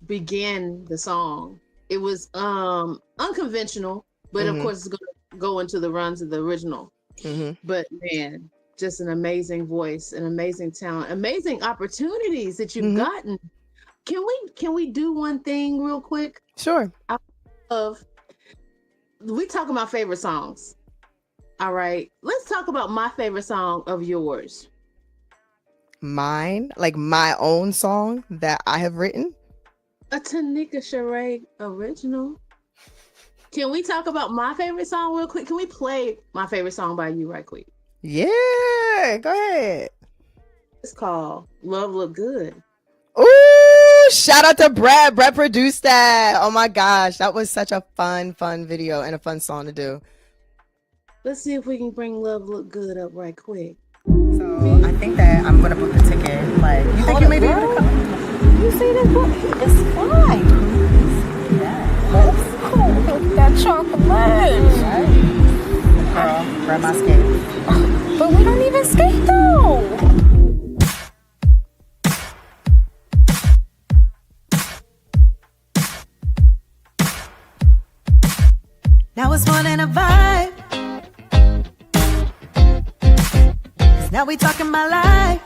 began the song, it was unconventional, but of course it's going to go into the runs of the original. But man, just an amazing voice, an amazing talent, amazing opportunities that you've gotten. Can we do one thing real quick? Sure. We talk about favorite songs. All right, let's talk about my favorite song of yours. Mine, like my own song that I have written. A Tanikka Charrae original. Can we talk about my favorite song real quick? Can we play my favorite song by you right quick? Yeah, go ahead. It's called Love Look Good. Ooh, shout out to Brad. Brad produced that. Oh my gosh, that was such a fun video and a fun song to do. Let's see if we can bring Love Look Good up right quick. So I think that I'm gonna book the ticket. Like, you think you may be able to come? You see this book? It's fine. Yeah. It's cool. That chocolate. Right. Girl, grab my skate. But we don't even skate though. Now it's more than a vibe. 'Cause now we talking my life.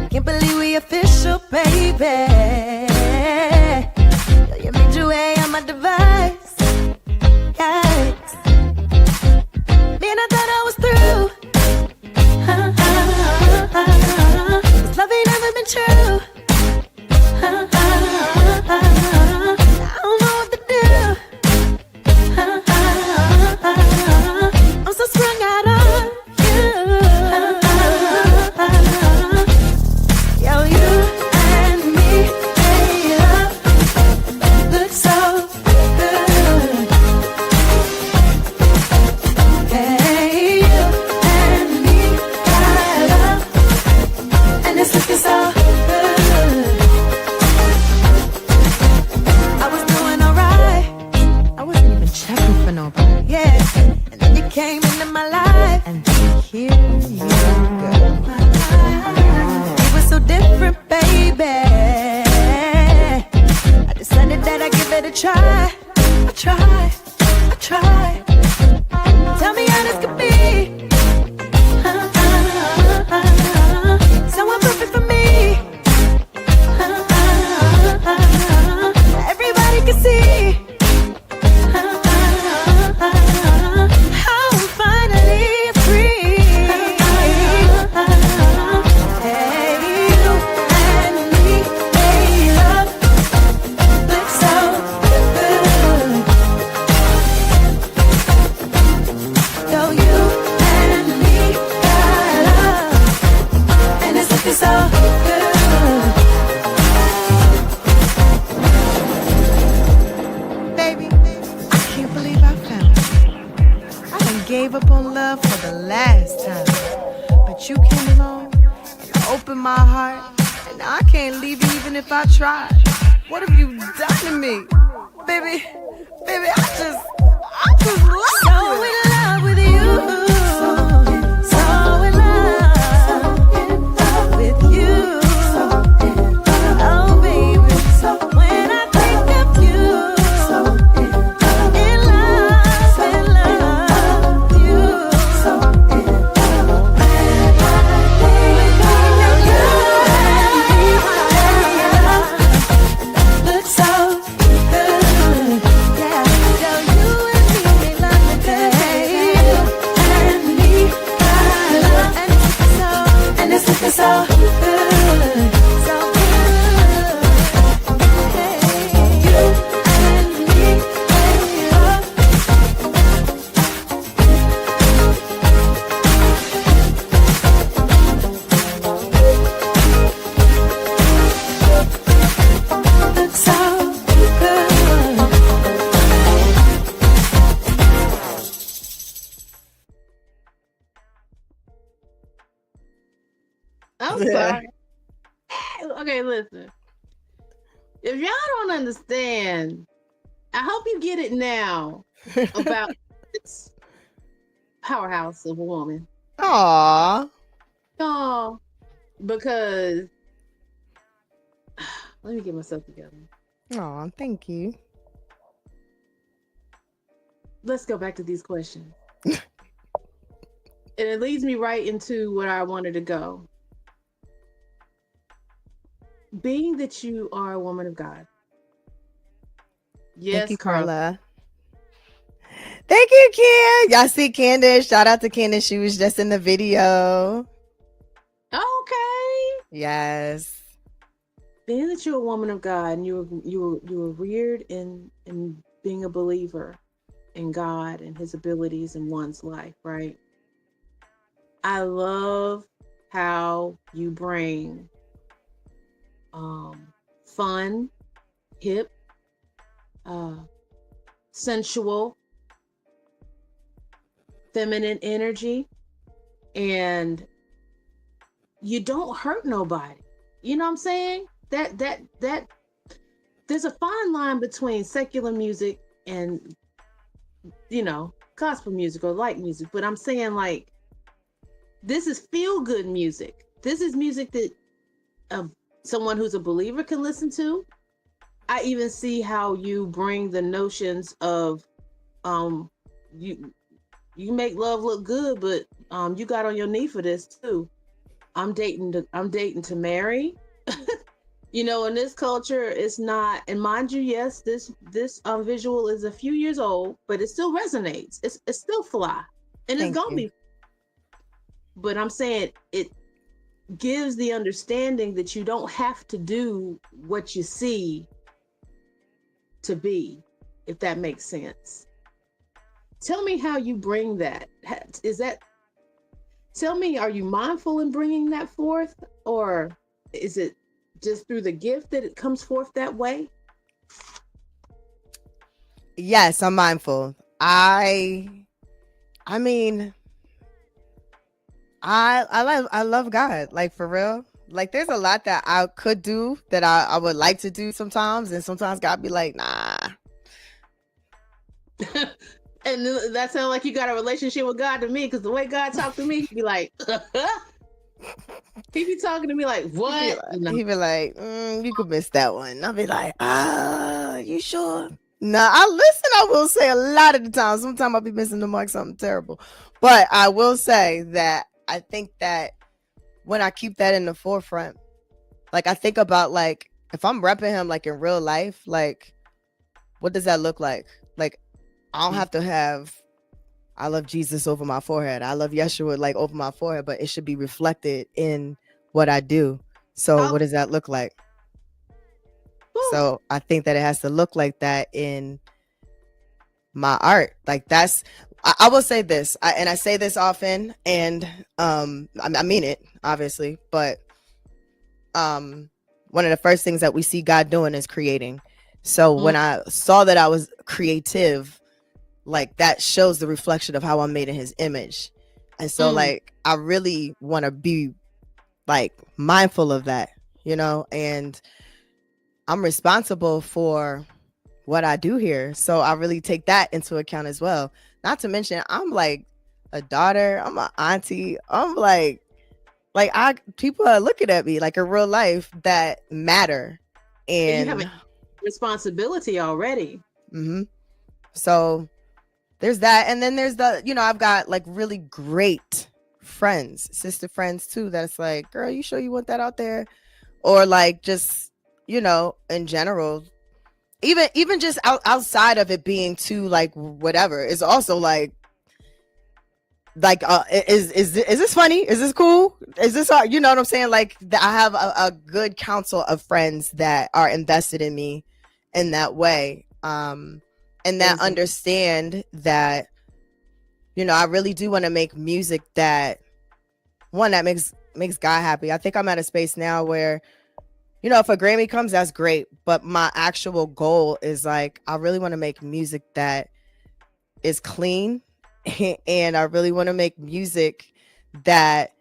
Can't believe we official, baby. Yo, you made your way on my device. Yikes. Man, I thought I was through. This love ain't never been true. I don't know what to do. I'm so strung out on you. Yo, you and me made up. Look so good. Hey, you and me got up, and it's looking so good. I was doing alright. I wasn't even checking for nobody. Yeah, and then you came into my life, And then here you go. it was so different, baby. I decided that I'd give it a try. I try. Tell me how this could be. Someone perfect for me. Everybody can see. How I'm finally free. Hey, you and me made up. Look so good. Yo, you and me got up, and it's looking so good. Baby, I can't believe I found you. I done gave up on love for the last time, but you came along and opened my heart, and I can't leave you even if I tried. What have you done to me? Baby, I just love you. So in love with you. So in love with you. Oh baby, when I think of you, in love with you. Look so good. Yeah, yo, you and me, they love me, baby. I'm sorry. Okay, listen. If y'all don't understand, I hope you get it now about this powerhouse of a woman. Aw. Oh, because let me get myself together. Aw, thank you. Let's go back to these questions. And it leads me right into where I wanted to go. Being that you are a woman of God. Yes, Thank you, Carla. Carla. Thank you, Ken. Y'all see Candace? Shout out to Candace. She was just in the video. Okay. Yes. Being that you're a woman of God and you were reared in being a believer in God and his abilities in one's life, right? I love how you bring fun, hip, sensual, feminine energy, and you don't hurt nobody. You know what I'm saying? That there's a fine line between secular music and, you know, gospel music or light music, but I'm saying, like, this is feel good music. This is music that someone who's a believer can listen to. I even see how you bring the notions of you make love look good, but you got on your knee for this too. I'm dating to marry. You know, in this culture, it's not, and mind you, yes, this visual is a few years old, but it still resonates. It's still fly, and it's gonna be. But I'm saying it gives the understanding that you don't have to do what you see to be, if that makes sense. Tell me how you bring that. Tell me, are you mindful in bringing that forth, or is it just through the gift that it comes forth that way? Yes, I'm mindful. I mean, I love God, like, for real. Like, there's a lot that I could do that I would like to do sometimes, and sometimes God be like, nah. And that sounds like you got a relationship with God to me, because the way God talked to me, he'd be like, he'd be talking to me like, what? He'd be like, you could miss that one. I'll be like, you sure? No, I will say a lot of the time. Sometimes I'll be missing the mark, something terrible. But I will say that I think that when I keep that in the forefront, like, I think about, like, if I'm repping him, like, in real life, like, what does that look like? Like, I don't have to have, I love Jesus over my forehead. I love Yeshua, like, over my forehead, but it should be reflected in what I do. So what does that look like? So I think that it has to look like that in my art. Like, that's, I will say this, and I say this often, and I mean it, obviously, but one of the first things that we see God doing is creating. So when I saw that I was creative, like, that shows the reflection of how I'm made in his image. And so like, I really want to be, like, mindful of that, you know, and I'm responsible for what I do here. So I really take that into account as well. Not to mention, I'm like a daughter, I'm an auntie, I'm like people are looking at me, like, in real life, that matter. And you have a responsibility already. So there's that. And then there's the, you know, I've got, like, really great friends, sister friends too, that's like, girl, you sure you want that out there? Or, like, just, you know, in general, even just outside of it being too, like, whatever, it's also like is this funny? Is this cool? Is this, you know what I'm saying? Like, I have a good council of friends that are invested in me in that way, and that understand that, you know, I really do want to make music that makes God happy. I think I'm at a space now where, you know, if a Grammy comes, that's great, but my actual goal is, like, I really want to make music that is clean, and I really want to make music that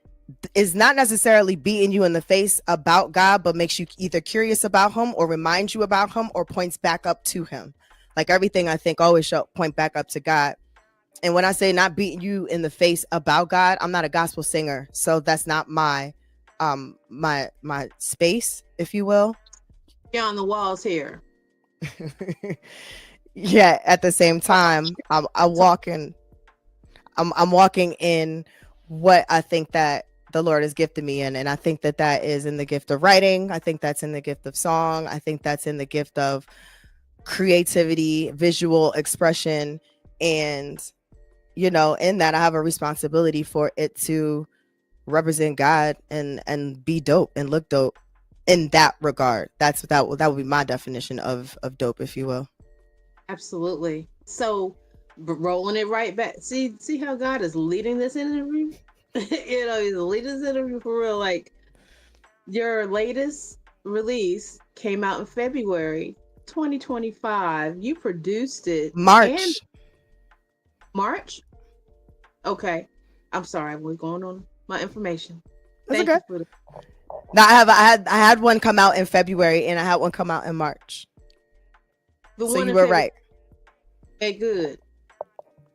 is not necessarily beating you in the face about God, but makes you either curious about him or reminds you about him or points back up to him. Like everything I think always point back up to God. And when I say not beating you in the face about God, I'm not a gospel singer. So that's not my my space, if you will. You're on the walls here. Yeah, at the same time, I'm walking in what I think that the Lord has gifted me in. And I think that that is in the gift of writing. I think that's in the gift of song. I think that's in the gift of creativity, visual expression. And, you know, in that I have a responsibility for it to represent God and be dope and look dope in that regard. That would be my definition of dope, if you will. Absolutely. So, rolling it right back. See how God is leading this interview? You know, he's leading this interview for real. Like, your latest release came out in February 2025. You produced it. March. Okay. I'm sorry. We're going on my information. That's Thank okay. you for the... Now I had one come out in February and I had one come out in March. So you were right. Okay, good.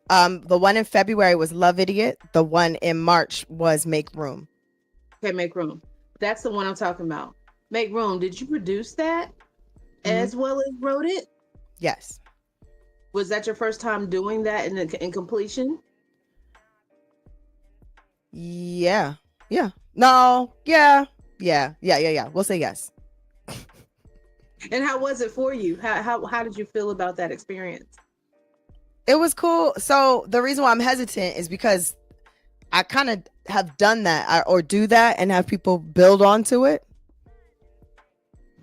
The one in February was Love Idiot. The one in March was Make Room. Okay, Make Room. That's the one I'm talking about. Make Room. Did you produce that as well as wrote it? Yes. Was that your first time doing that in completion? Yeah. No. Yeah. We'll say yes. And how was it for you? How did you feel about that experience? It was cool. So the reason why I'm hesitant is because I kind of have done that or do that and have people build onto it.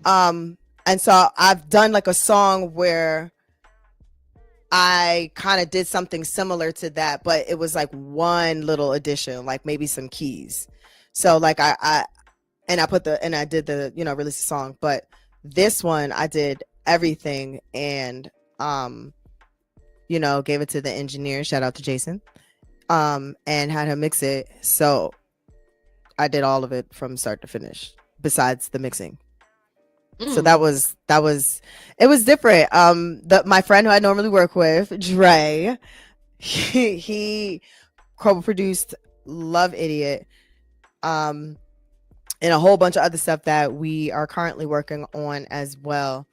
And so I've done like a song where I kind of did something similar to that, but it was like one little addition, like maybe some keys. So like I did the, you know, release the song, but this one I did everything and you know, gave it to the engineer, shout out to Jason, and had him mix it. So I did all of it from start to finish besides the mixing. So it was different. My friend who I normally work with, Charrae, he co-produced Love Idiot, and a whole bunch of other stuff that we are currently working on as well.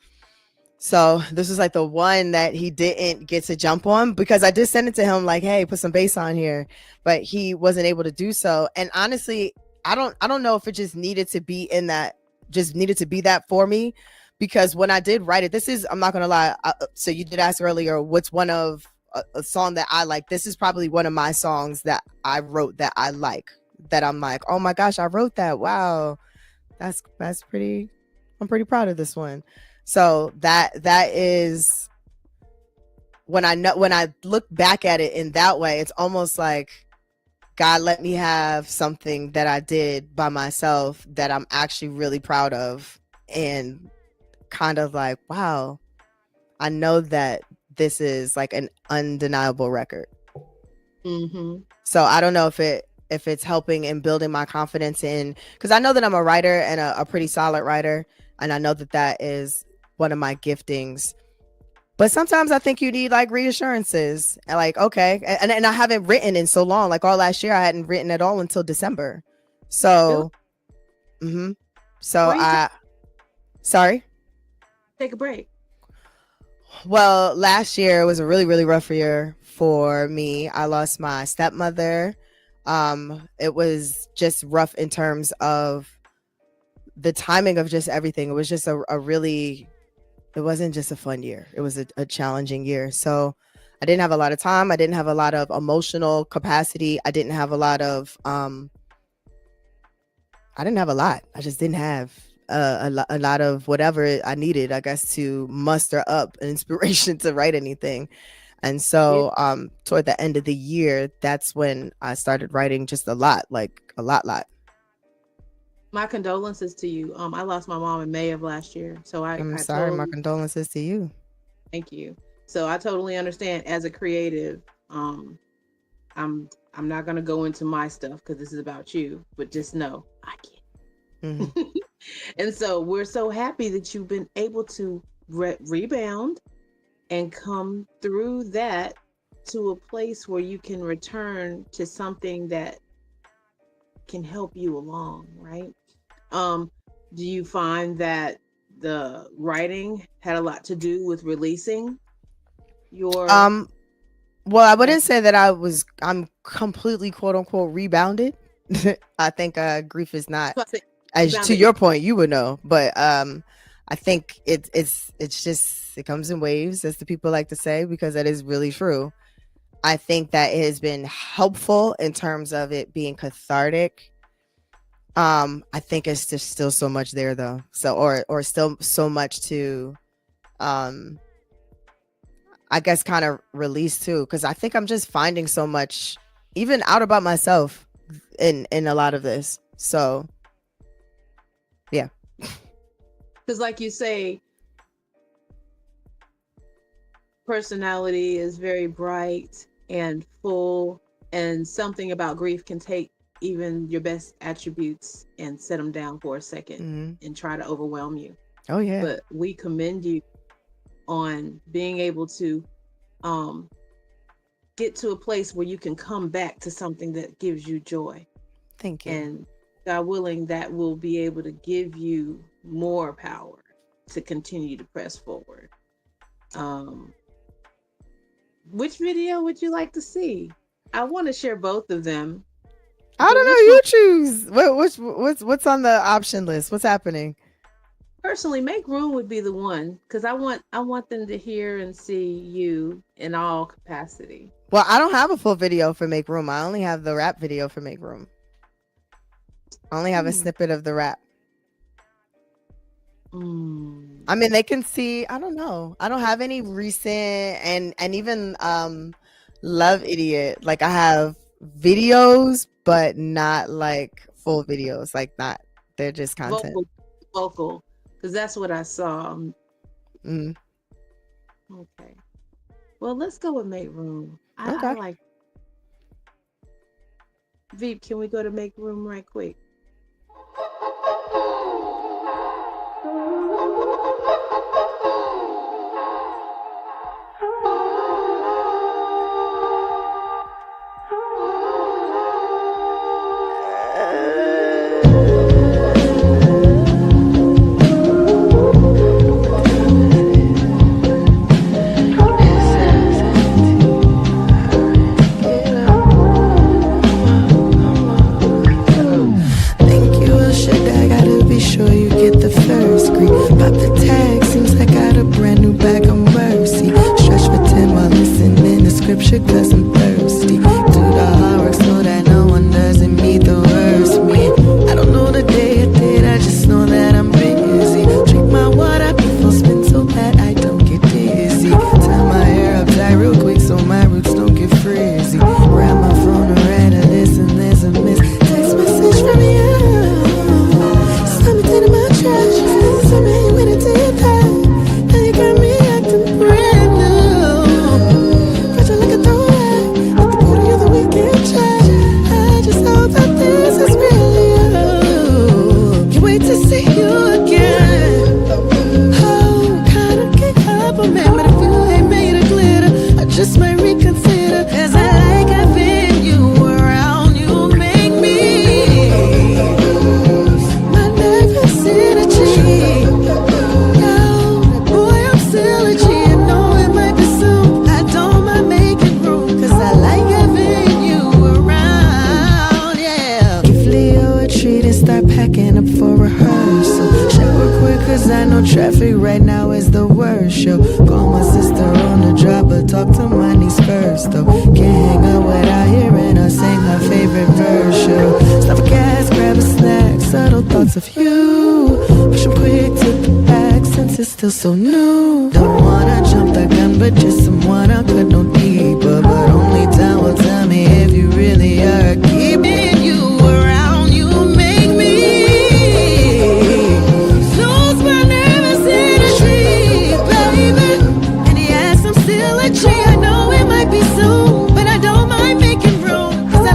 So this was like the one that he didn't get to jump on because I did send it to him like, hey, put some bass on here, but he wasn't able to do so. And honestly, I don't know if it just needed to be that for me, because when I did write it, I'm not gonna lie. So you did ask earlier, what's one of a song that I like? This is probably one of my songs that I wrote that I like, that I'm like, oh my gosh, I wrote that. Wow. That's pretty, I'm pretty proud of this one. So that is when I look back at it in that way, it's almost like God let me have something that I did by myself that I'm actually really proud of, and kind of like, wow, I know that this is like an undeniable record. So I don't know if it's helping in building my confidence in, because I know that I'm a writer and a pretty solid writer, and I know that is one of my giftings. But sometimes I think you need like reassurances and like, okay. And I haven't written in so long, like all last year, I hadn't written at all until December. So, sorry. Take a break. Well, last year was a really, really rough year for me. I lost my stepmother. It was just rough in terms of the timing of just everything. It was just it wasn't just a fun year. It was a challenging year. So I didn't have a lot of time. I didn't have a lot of emotional capacity. I didn't have a lot of, I just didn't have a lot of whatever I needed, I guess, to muster up an inspiration to write anything. And so toward the end of the year, that's when I started writing just a lot. My condolences to you. I lost my mom in May of last year. So I'm sorry. My condolences to you. Thank you. So I totally understand. As a creative, I I'm not going to go into my stuff because this is about you, but just know I can. Mhm. And so we're so happy that you've been able to rebound and come through that to a place where you can return to something that can help you along, right? Do you find that the writing had a lot to do with releasing your Well, I wouldn't say that I'm completely quote unquote rebounded. I think grief is not, as to your point, you would know, but I think it's just, it comes in waves, as the people like to say, because that is really true. I think that it has been helpful in terms of it being cathartic. I think it's just still so much there though. So or still so much to I guess kind of release too, because I think I'm just finding so much even out about myself in a lot of this. So yeah. Because like you say, personality is very bright and full, and something about grief can take even your best attributes and set them down for a second and try to overwhelm you. Oh yeah. But we commend you on being able to get to a place where you can come back to something that gives you joy. Thank you. And God willing, that will be able to give you more power to continue to press forward. Which video would you like to see? I want to share both of them. I don't know. You choose. What's on the option list? What's happening? Personally, Make Room would be the one, because I want them to hear and see you in all capacity. Well, I don't have a full video for Make Room. I only have the rap video for Make Room. I only have a snippet of the rap. I mean, they can see. I don't know. I don't have any recent and even Love Idiot. Like, I have videos, but not like full videos. Like, not, they're just content. Vocal, because that's what I saw. Okay. Well, let's go with Make Room. I like. Veep, can we go to Make Room right quick? Cause I'm thirsty. Do the hard work so that no one doesn't meet the worst me. I don't know the day I did, I just know that I'm busy. Drink my water before spin so that I don't get dizzy. Tie my hair up tight real quick so my roots don't get frizzy. Grab my phone and write a list and there's a miss text message from you. Slam it into my trash. Tell me when it did that. Now you got me acting brand new. Fragile like a throwback. Like the booty of the weekend chat. I just know that this is really you. Can't wait to see you again. Oh, kinda kick up on me, but if you ain't made of glitter, I just might reconsider. Cause I like having you around. You make me my nervous energy. Yo, boy, I'm still a G. I know it might be soon. I don't mind making room. Cause I like having you around. Yeah. Give Leo a treat and start packing up for rehearsal. Shower quick cause I know traffic right now is the worst. Yo, call my sister on the drop, but talk to my niece first though. Can't hang out without hearing her sing her favorite verse. Yo, stop a gas, grab a snack, subtle thoughts of you. Push 'em quick to the back since it's still so new. Don't wanna jump the gun, but just someone I could know deeper. But only time will tell me if you really are keeping you around. You make me lose my nervous energy, baby. And yes, I'm still a G. I know it might be soon, but I don't mind making room. Cause I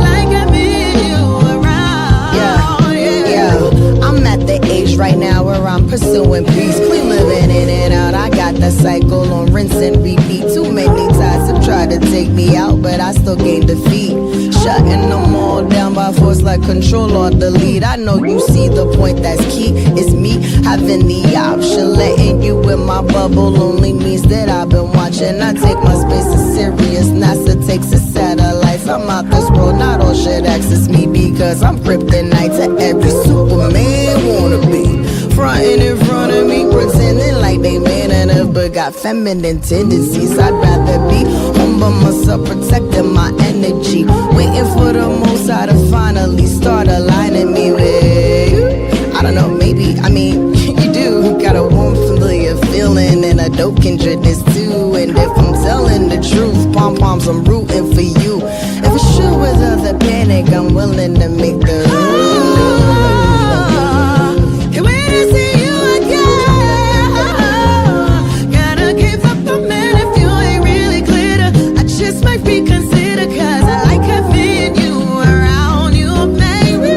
pursuing peace. We living in and out. I got that cycle on rinse and repeat. Too many times have tried to take me out, but I still gain defeat. Shutting them all down by force like control or delete. I know you see the point that's key. It's me having the option. Letting you in my bubble only means that I've been watching. I take my space as serious. NASA takes its satellites. I'm out this world, not all shit access me because I'm kryptonite to every Superman wanna be. Frontin' in front of me, pretending like they man enough, but got feminine tendencies. I'd rather be home by myself, protecting my energy, waiting for the most high to finally start aligning me with you. I don't know, maybe, I mean, you do got a warm, familiar feeling and a dope kindredness too. And if I'm telling the truth, pom-poms, I'm rooting for you. If it's true without the panic, I'm willing to make the can't wait to see you again. Gotta give up the man if you ain't really clear to. I just might reconsider, cause I like having you around, you baby.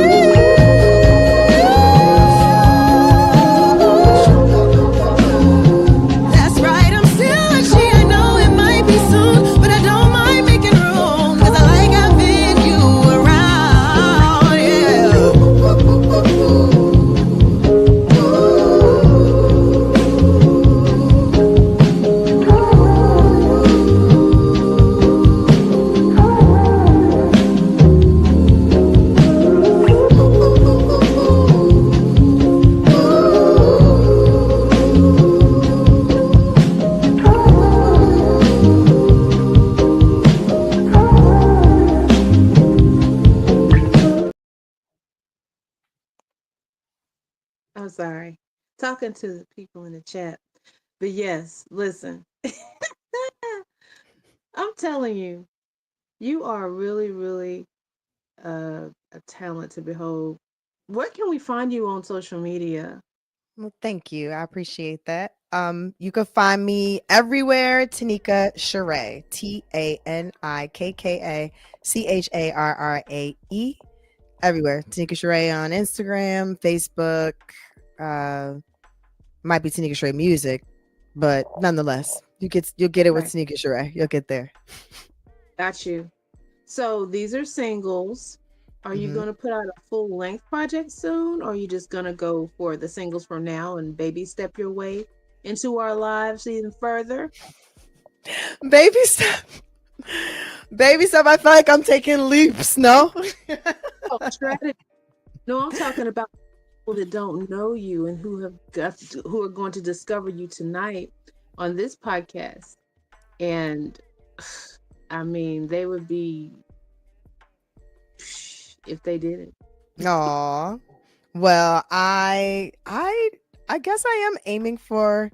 That's right, I'm still a G. I know it might be soon, but I don't mind making room, cause I like having you around, yeah. I'm sorry. Talking to the people in the chat. But yes, listen. I'm telling you, you are really, really a talent to behold. Where can we find you on social media? Well, thank you. I appreciate that. You can find me everywhere. Tanikka Charrae, TANIKKA everywhere. Tanikka Charrae on Instagram, Facebook. Might be Tanikka Charrae Music, but nonetheless, you'll get it with Right. Tanikka Charrae. You'll get there. Got you. So these are singles. Are you Mhm. going to put out a full length project soon? Or are you just going to go for the singles for now and baby step your way into our lives even further? Baby step. Baby step. I feel like I'm taking leaps. No. Oh, strategy. No, I'm talking about people that don't know you and who are going to discover you tonight on this podcast. And I mean, they would be if they didn't. Aw. Well, I guess I am aiming for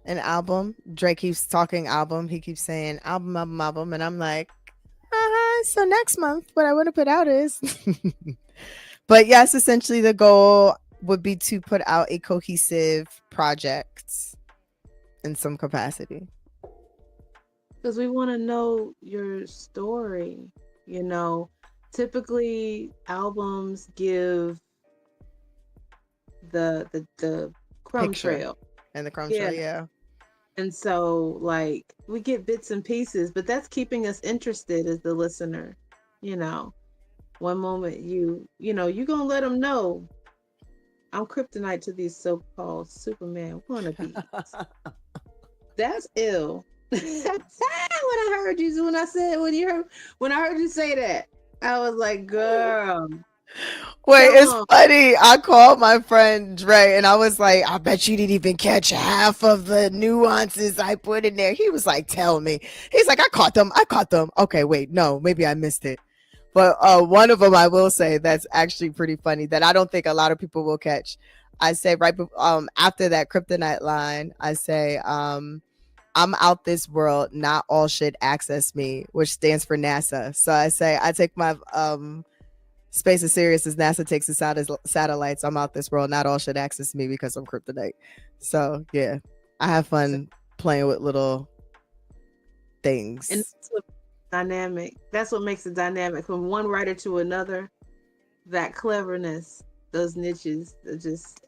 an album. Drake keeps talking album. He keeps saying album, album, album, and I'm like, so next month, what I want to put out is. But yes, essentially the goal would be to put out a cohesive project in some capacity. Because we want to know your story. You know, typically albums give the crumb Picture. trail. And the crumb Yeah. trail, yeah. And so, like, we get bits and pieces, but that's keeping us interested as the listener. You know, one moment you're gonna let them know I'm kryptonite to these so-called Superman wannabes. That's ill. When I heard you, when I heard you say that, I was like, girl. Wait, come it's on. funny. I called my friend Dre and I was like, I bet you didn't even catch half of the nuances I put in there. He was like, tell me. He's like, I caught them. Okay, wait, no, maybe I missed it. But one of them I will say that's actually pretty funny that I don't think a lot of people will catch. I say after that kryptonite line, I say, I'm out this world, not all shit access me, which stands for NASA. So I say I take my space as serious as NASA takes its satellites. I'm out this world, not all shit access me because I'm kryptonite. So yeah, I have fun playing with little things. And that's what dynamic. That's what makes it dynamic from one writer to another. That cleverness, those niches, are just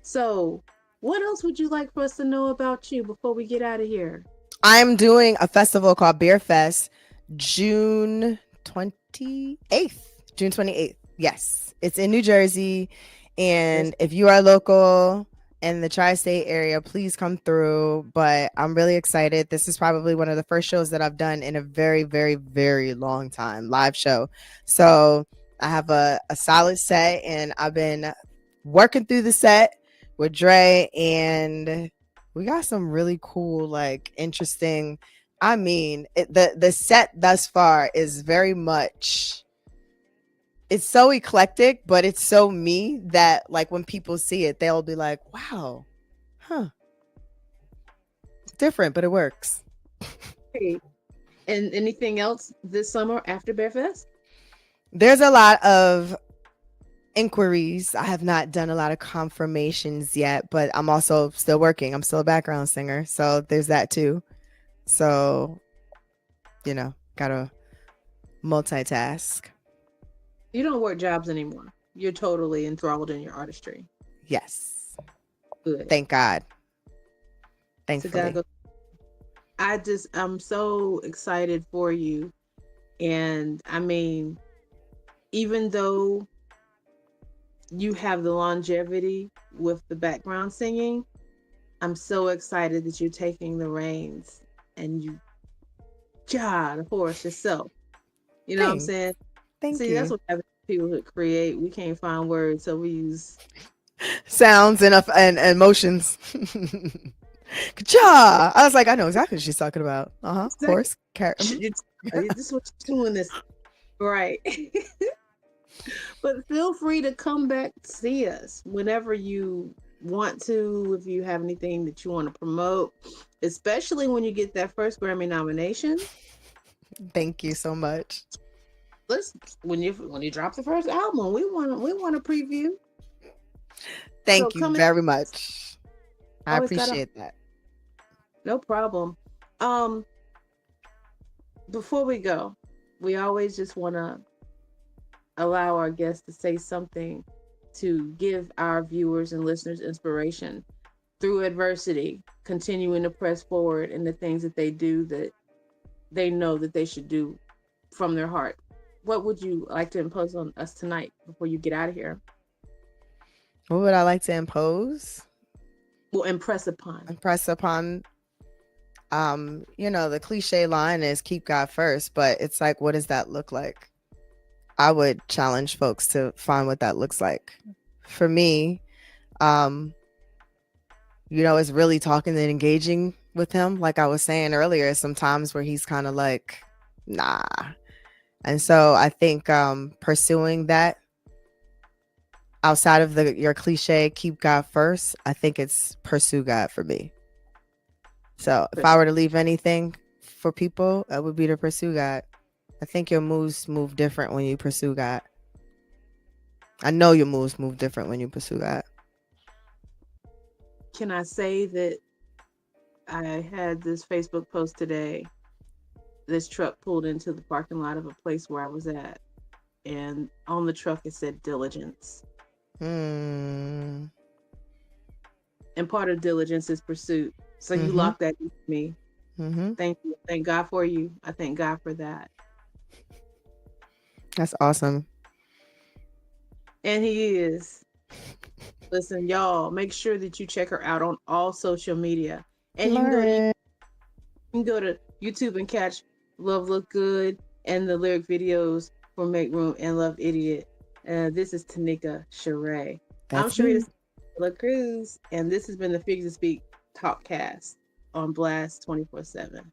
So, what else would you like for us to know about you before we get out of here? I'm doing a festival called Beer Fest June 28th. June 28th. Yes. It's in New Jersey. And if you are local in the tri-state area, please come through. But I'm really excited. This is probably one of the first shows that I've done in a very, very, very long time, live show. So I have a solid set, and I've been working through the set with Dre, and we got some really cool, like, interesting. I mean, the set thus far is very much, it's so eclectic, but it's so me that, like, when people see it, they'll be like, wow, huh, different, but it works. Hey, and anything else this summer after Bear Fest? There's a lot of inquiries. I have not done a lot of confirmations yet, but I'm also still working. I'm still a background singer, so there's that too. So, you know, gotta multitask. You don't work jobs anymore. You're totally enthralled in your artistry. Yes. Good. Thank God. Thankfully. So I'm so excited for you. And I mean, even though you have the longevity with the background singing, I'm so excited that you're taking the reins and you the horse yourself. You know what I'm saying? Thank you. That's what happens to people who create. We can't find words, so we use sounds and emotions. Ka-cha! I was like, I know exactly what she's talking about. Exactly. Horse, carrot. This is what you're doing this right. But feel free to come back to see us whenever you want to, if you have anything that you want to promote, especially when you get that first Grammy nomination. Thank you so much. When you drop the first album, we want a preview. Thank you very much. I appreciate that. No problem. Before we go, we always just want to allow our guests to say something to give our viewers and listeners inspiration through adversity, continuing to press forward in the things that they do that they know that they should do from their heart. What would you like to impose on us tonight before you get out of here? What would I like to impose? Well, impress upon. The cliche line is keep God first, but it's like, what does that look like? I would challenge folks to find what that looks like. For me, it's really talking and engaging with him. Like I was saying earlier, sometimes where he's kind of like, nah. And so I think pursuing that outside of your cliche, keep God first, I think it's pursue God for me. So if I were to leave anything for people, it would be to pursue God. I think your moves move different when you pursue God. I know your moves move different when you pursue God. Can I say that I had this Facebook post today? This truck pulled into the parking lot of a place where I was at, and on the truck it said diligence. And part of diligence is pursuit. So you locked that with me. Thank you. Thank God for you. I thank God for that. That's awesome. And he is. Listen, y'all, make sure that you check her out on all social media. And you can go to YouTube and catch Love Look Good and the lyric videos for Make Room and Love Idiot. This is Tanikka Charrae. I'm Sherrita C W Delacruz, and this has been the Figures of Speech Talkcast on Blast 24/7.